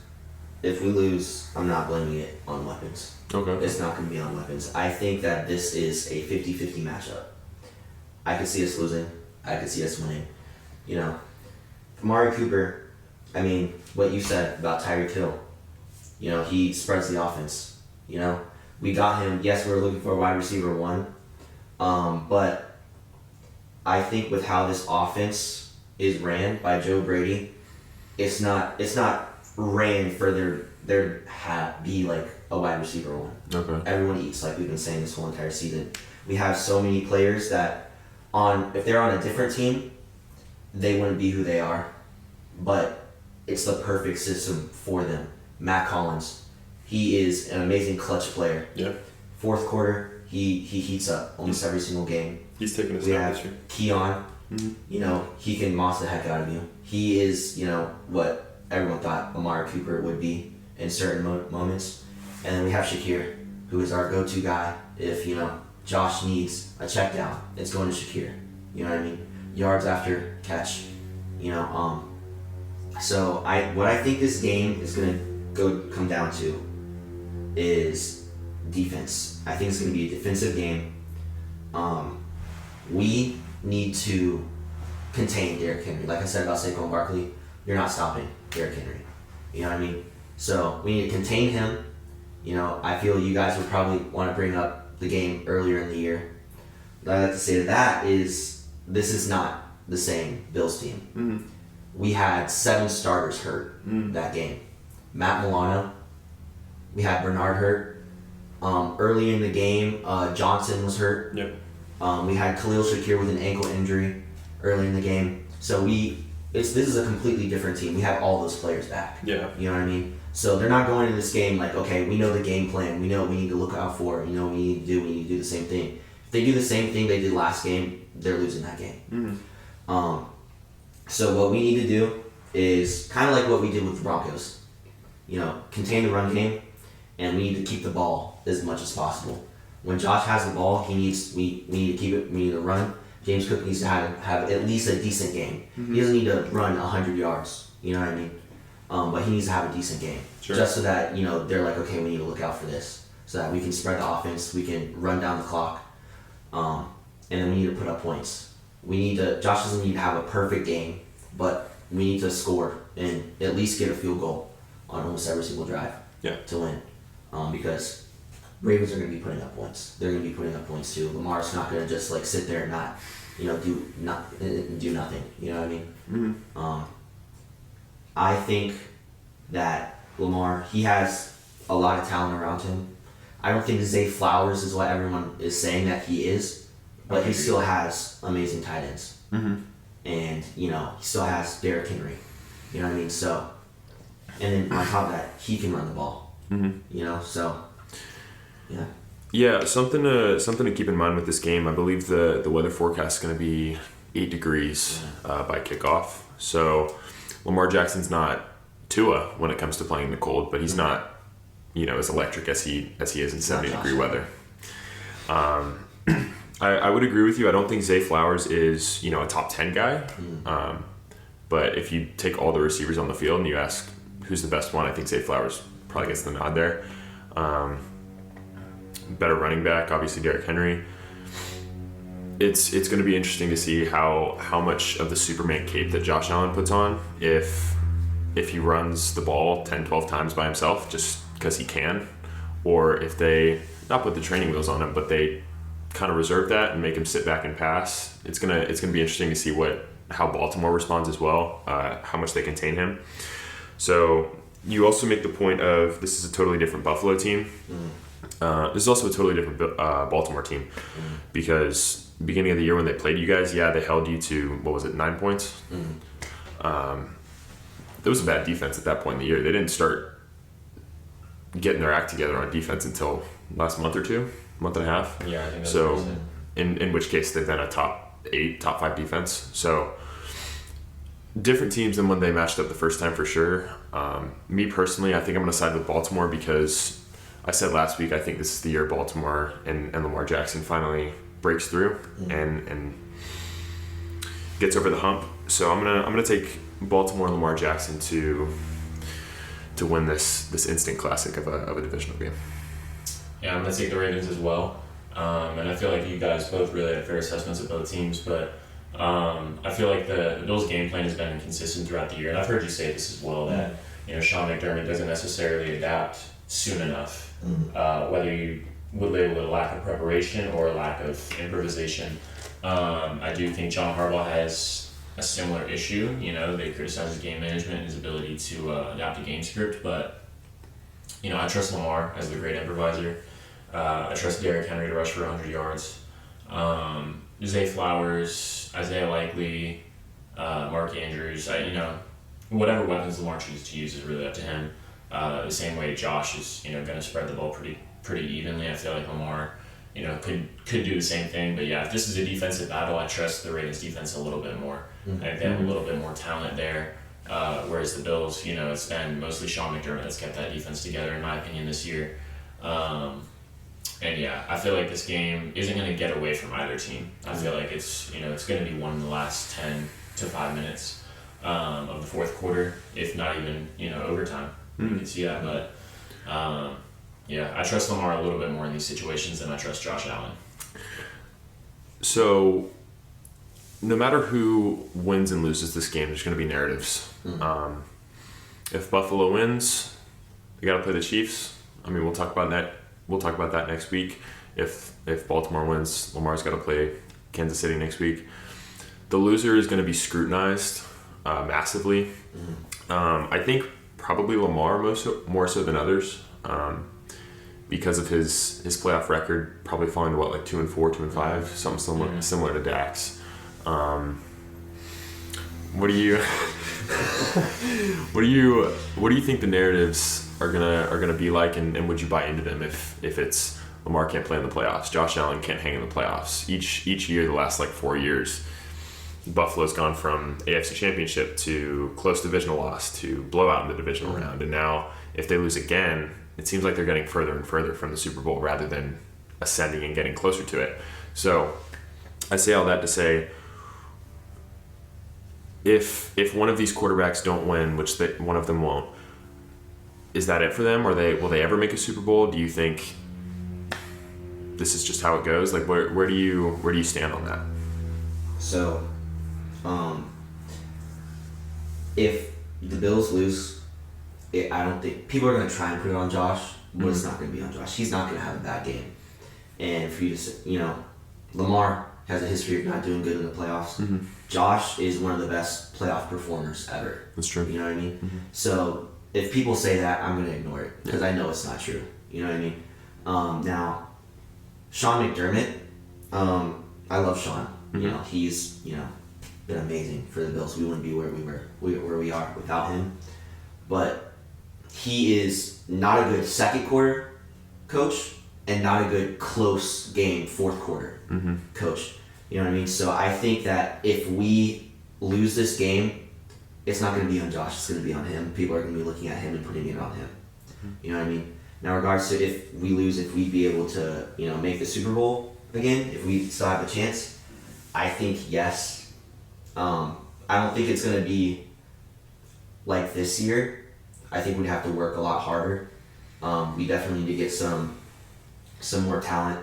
If we lose, I'm not blaming it on weapons. Okay. It's not going to be on weapons. I think that this is a 50-50 matchup. I could see us losing. I could see us winning. You know, Amari Cooper, I mean, what you said about Tyreek Hill, he spreads the offense. We got him. Yes, we were looking for a wide receiver 1, but I think with how this offense is ran by Joe Brady, it's not ran for there be like a wide receiver 1. Okay. Everyone eats, like we've been saying this whole entire season. We have so many players that if they're on a different team, they wouldn't be who they are, but it's the perfect system for them. Matt Collins, he is an amazing clutch player. Yeah. Fourth quarter, he heats up almost every single game. He's taking his We time have this year. Keon, Mm-hmm. he can moss the heck out of you. He is, what everyone thought Amari Cooper would be in certain moments. And then we have Shakir, who is our go-to guy. If, Josh needs a check down, it's going to Shakir. You know what I mean? Yards after catch. So what I think this game is going to come down to is defense. I think it's going to be a defensive game. We need to contain Derrick Henry. Like I said about Saquon Barkley, you're not stopping Derrick Henry. You know what I mean? So we need to contain him. I feel you guys would probably want to bring up the game earlier in the year. What I'd like to say to that is this is not the same Bills team. Mm-hmm. We had 7 starters hurt that game. Matt Milano. We had Bernard hurt. Early in the game, Johnson was hurt. Yep. We had Khalil Shakir with an ankle injury early in the game. So this is a completely different team. We have all those players back. Yeah. You know what I mean? So they're not going into this game like, okay, we know the game plan. We know what we need to look out for. We need to do the same thing. If they do the same thing they did last game, they're losing that game. Mm-hmm. So what we need to do is kind of like what we did with the Broncos. Contain the run game, and we need to keep the ball as much as possible. When Josh has the ball, we need to keep it. We need to run. James Cook needs to have at least a decent game. Mm-hmm. He doesn't need to run 100 yards. You know what I mean? But he needs to have a decent game. Sure. Just so that they're like, okay, we need to look out for this, so that we can spread the offense, we can run down the clock, and then we need to put up points. Josh doesn't need to have a perfect game, but we need to score and at least get a field goal on almost every single drive to win. Because Ravens are going to be putting up points. They're going to be putting up points too. Lamar's not going to just sit there and not, do nothing. You know what I mean? Mm-hmm. I think that Lamar, he has a lot of talent around him. I don't think Zay Flowers is what everyone is saying that he is, but he still has amazing tight ends. Mm-hmm. And, he still has Derrick Henry. You know what I mean? So, and then on top of that, he can run the ball. Mm-hmm. So, yeah. Yeah, something to keep in mind with this game. I believe the weather forecast is going to be 8 degrees by kickoff. So Lamar Jackson's not Tua when it comes to playing in the cold, but he's not, as electric as he is in 70-degree weather. I would agree with you. I don't think Zay Flowers is, a top 10 guy. But if you take all the receivers on the field and you ask who's the best one, I think Zay Flowers probably gets the nod there. Better running back, obviously Derrick Henry. It's going to be interesting to see how much of the Superman cape that Josh Allen puts on if he runs the ball 10, 12 times by himself just because he can, or if they not put the training wheels on him, but they kind of reserve that and make him sit back and pass. It's gonna be interesting to see how Baltimore responds as well, how much they contain him. So you also make the point of this is a totally different Buffalo team. This is also a totally different Baltimore team because beginning of the year when they played you guys, they held you to 9 points. There was a bad defense at that point in the year. They didn't start getting their act together on defense until last month or two, month and a half. Yeah, I think that's so. In which case they've been a top 8, top 5 defense. So different teams than when they matched up the first time for sure. Me personally, I think I'm going to side with Baltimore because I said last week I think this is the year Baltimore and Lamar Jackson finally breaks through and gets over the hump. So I'm gonna take Baltimore and Lamar Jackson to win this instant classic of a divisional game. Yeah, I'm gonna take the Ravens as well. And I feel like you guys both really had fair assessments of both teams, but I feel like the Bills' game plan has been consistent throughout the year. And I've heard you say this as well, that Sean McDermott doesn't necessarily adapt soon enough. Mm-hmm. Whether you would label it a lack of preparation or a lack of improvisation. I do think John Harbaugh has a similar issue. They criticize his game management, his ability to adapt a game script, but I trust Lamar as the great improviser. I trust Derrick Henry to rush for 100 yards. Zay Flowers, Isaiah Likely, Mark Andrews, whatever weapons Lamar chooses to use is really up to him. The same way Josh is, going to spread the ball pretty evenly. I feel like Lamar, could do the same thing. But yeah, if this is a defensive battle, I trust the Ravens defense a little bit more. Mm-hmm. I think they have a little bit more talent there. Whereas the Bills, it's been mostly Sean McDermott that's kept that defense together, in my opinion, this year. And yeah, I feel like this game isn't going to get away from either team. I feel like it's going to be won in the last 10 to 5 minutes of the fourth quarter, if not even, overtime. You can see that, but yeah, I trust Lamar a little bit more in these situations than I trust Josh Allen. So, no matter who wins and loses this game, there's going to be narratives. Mm-hmm. If Buffalo wins, they got to play the Chiefs. I mean, we'll talk about that. We'll talk about that next week. If Baltimore wins, Lamar's got to play Kansas City next week. The loser is going to be scrutinized massively. Mm-hmm. I think probably Lamar more so than others, because of his playoff record, probably falling to 2-4, 2-5, something similar to Dak's. What do you think the narratives are gonna be like, and would you buy into them if it's Lamar can't play in the playoffs, Josh Allen can't hang in the playoffs? Each year, the last 4 years, Buffalo's gone from AFC Championship to close divisional loss to blowout in the divisional round, and now if they lose again, it seems like they're getting further and further from the Super Bowl rather than ascending and getting closer to it. So I say all that to say, if one of these quarterbacks don't win, which one of them won't, is that it for them? Will they ever make a Super Bowl? Do you think this is just how it goes? Where do you stand on that? So, if the Bills lose, I don't think people are going to try and put it on Josh, but it's not going to be on Josh. He's not going to have a bad game. And for you to, Lamar has a history of not doing good in the playoffs. Mm-hmm. Josh is one of the best playoff performers ever. That's true. You know what I mean? Mm-hmm. So if people say that, I'm going to ignore it because I know it's not true. You know what I mean? Now, Sean McDermott, I love Sean. Mm-hmm. He's been amazing for the Bills. We wouldn't be where we are without him. But he is not a good second quarter coach and not a good close game fourth quarter coach. You know what I mean? So I think that if we lose this game, it's not going to be on Josh. It's going to be on him. People are going to be looking at him and putting it on him. You know what I mean? Now, regards to if we lose, if we'd be able to, make the Super Bowl again, if we still have a chance, I think yes. I don't think it's going to be like this year. I think we'd have to work a lot harder. We definitely need to get some more talent.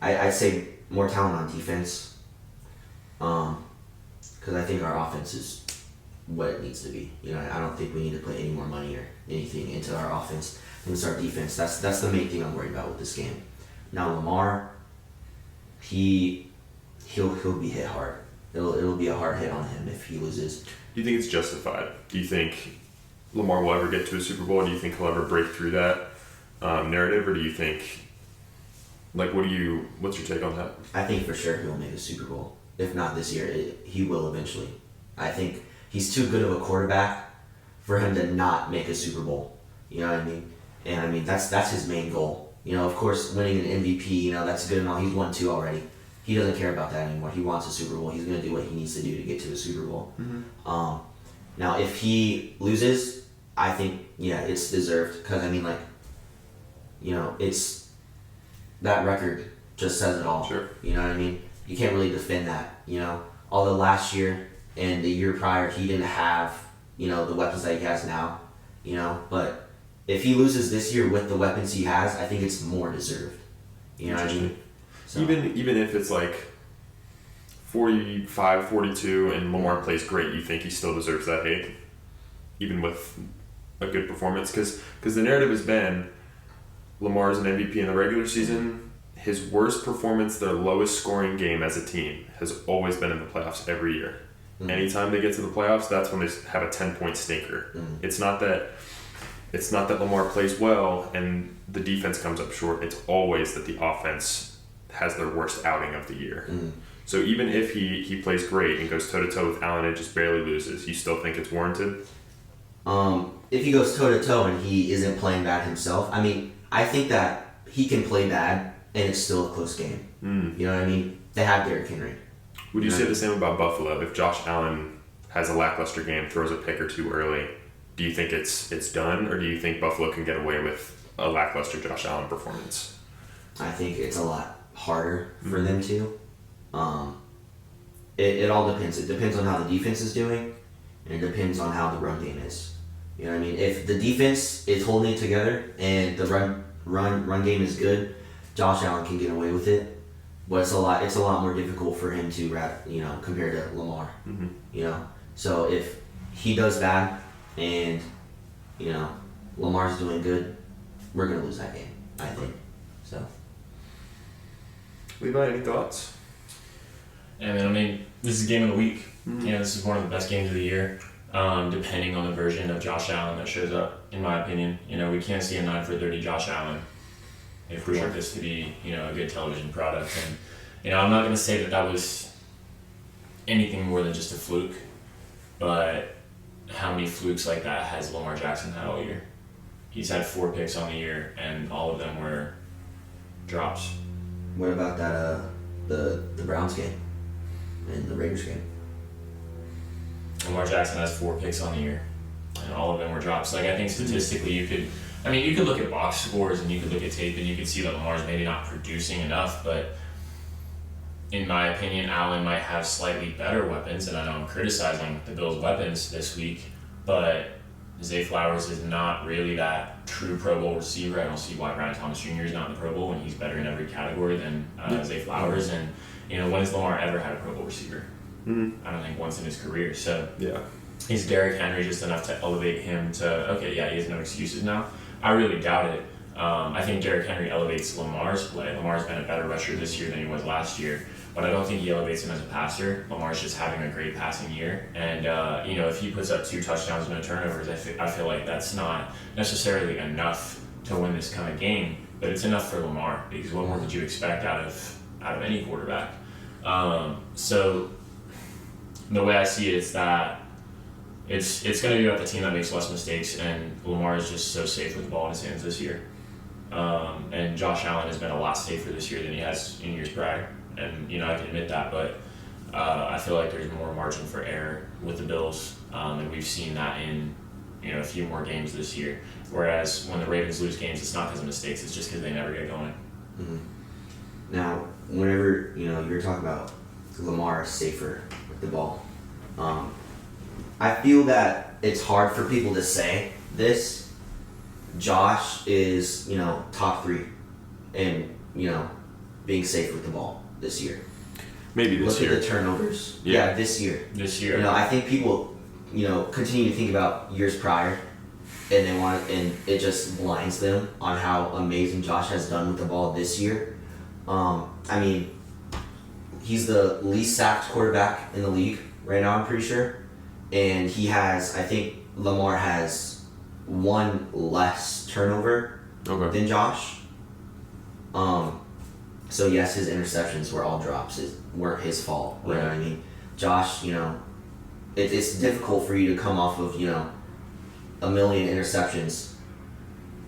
I'd say more talent on defense. Because I think our offense is what it needs to be. I don't think we need to put any more money or anything into our offense. I think it's our defense. That's the main thing I'm worried about with this game. Now Lamar, he'll be hit hard. It'll be a hard hit on him if he loses. Do you think it's justified? Do you think Lamar will ever get to a Super Bowl? Do you think he'll ever break through that narrative, or do you think, what's your take on that? I think for sure he'll make a Super Bowl. If not this year, he will eventually. I think he's too good of a quarterback for him to not make a Super Bowl. You know what I mean? And I mean that's his main goal. Of course, winning an MVP, that's good and all. He's won 2 already. He doesn't care about that anymore. He wants a Super Bowl. He's going to do what he needs to do to get to the Super Bowl. Mm-hmm. Now, if he loses, I think, it's deserved. Because, it's... That record just says it all. Sure. You know what I mean? You can't really defend that, Although last year and the year prior, he didn't have, the weapons that he has now, But if he loses this year with the weapons he has, I think it's more deserved. You know what I mean? So. Even if it's 45, 42, and Lamar plays great, you think he still deserves that hate? even with a good performance, because the narrative has been Lamar's an MVP in the regular season. His worst performance, their lowest scoring game as a team, has always been in the playoffs every year. Mm-hmm. Anytime they get to the playoffs, that's when they have a 10-point stinker. Mm-hmm. It's not that Lamar plays well and the defense comes up short. It's always that the offense has their worst outing of the year. Mm-hmm. So even if he plays great and goes toe-to-toe with Allen and just barely loses, you still think it's warranted? If he goes toe-to-toe and he isn't playing bad himself, I mean, I think that he can play bad and it's still a close game. You know what I mean? They have Derrick Henry. Would you say the same about Buffalo? If Josh Allen has a lackluster game, throws a pick or two early, do you think it's done, or do you think Buffalo can get away with a lackluster Josh Allen performance? I think it's a lot harder for them to. It all depends. It depends on how the defense is doing, and it depends on how the run game is. You know what I mean? If the defense is holding it together and the run game is good, Josh Allen can get away with it. But it's a lot more difficult for him to compared to Lamar. Mm-hmm. You know, so if he does bad and Lamar's doing good, we're gonna lose that game, I think. So, Levi, any thoughts? Yeah, man, I mean, this is game of the week. Mm-hmm. This is one of the best games of the year, depending on the version of Josh Allen that shows up, in my opinion. We can't see a 9 for 30 Josh Allen if we want this to be, a good television product. And, I'm not going to say that was anything more than just a fluke, but how many flukes like that has Lamar Jackson had all year? He's had 4 picks on the year, and all of them were drops. What about that, the Browns game and the Raiders game? Lamar Jackson has 4 picks on the year, and all of them were drops. I think statistically you could look at box scores and you could look at tape and you could see that Lamar's maybe not producing enough, but in my opinion, Allen might have slightly better weapons, and I know I'm criticizing the Bills' weapons this week, but Zay Flowers is not really that true Pro Bowl receiver. I don't see why Brian Thomas Jr. is not in the Pro Bowl when he's better in every category than Zay Flowers. And, when has Lamar ever had a Pro Bowl receiver? Mm-hmm. I don't think once in his career. So he's Derrick Henry just enough to elevate him to, he has no excuses now. I really doubt it. I think Derrick Henry elevates Lamar's play. Lamar's been a better rusher this year than he was last year, but I don't think he elevates him as a passer. Lamar's just having a great passing year, and if he puts up 2 touchdowns and no turnovers, I feel like that's not necessarily enough to win this kind of game, but it's enough for Lamar, because what more could you expect out of any quarterback? So the way I see it is that it's going to be about the team that makes less mistakes, and Lamar is just so safe with the ball in his hands this year. And Josh Allen has been a lot safer this year than he has in years prior. And, I can admit that, but I feel like there's more margin for error with the Bills, and we've seen that in, a few more games this year. Whereas when the Ravens lose games, it's not because of mistakes, it's just because they never get going. Mm-hmm. Now, whenever, you're talking about Lamar safer with the ball, I feel that it's hard for people to say this. Josh is, top 3 and, being safe with the ball this year. Maybe this year. Look at the turnovers. Yeah, this year. This year. I think people, continue to think about years prior, and it just blinds them on how amazing Josh has done with the ball this year. He's the least sacked quarterback in the league right now, I'm pretty sure. And I think Lamar has 1 less turnover than Josh. So yes, his interceptions were all drops. It weren't his fault. You know what I mean? Josh, it's difficult for you to come off of, 1 million interceptions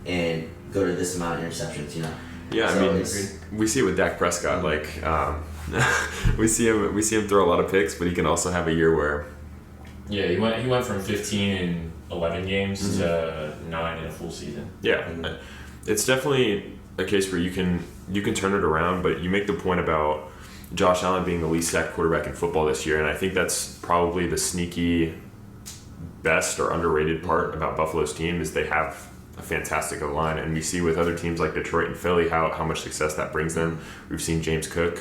and go to this amount of interceptions, Yeah, so we see it with Dak Prescott. We see him throw a lot of picks, but he can also have a year where. Yeah, he went from 15 in 11 games to 9 in a full season. Yeah, it's definitely a case where you can turn it around, but you make the point about Josh Allen being the least sacked quarterback in football this year, and I think that's probably the sneaky best or underrated part about Buffalo's team is they have a fantastic O-line, and we see with other teams like Detroit and Philly how much success that brings them. We've seen James Cook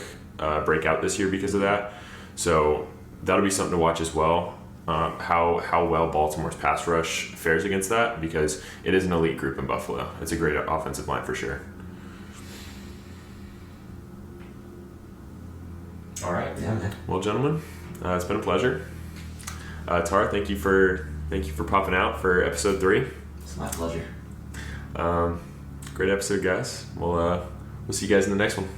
break out this year because of that, so that'll be something to watch as well. how well Baltimore's pass rush fares against that, because it is an elite group in Buffalo. It's a great offensive line for sure. All right. Yeah, man. Well, gentlemen, it's been a pleasure. Tara, thank you for popping out for episode 3. It's my pleasure. Great episode, guys. We'll see you guys in the next one.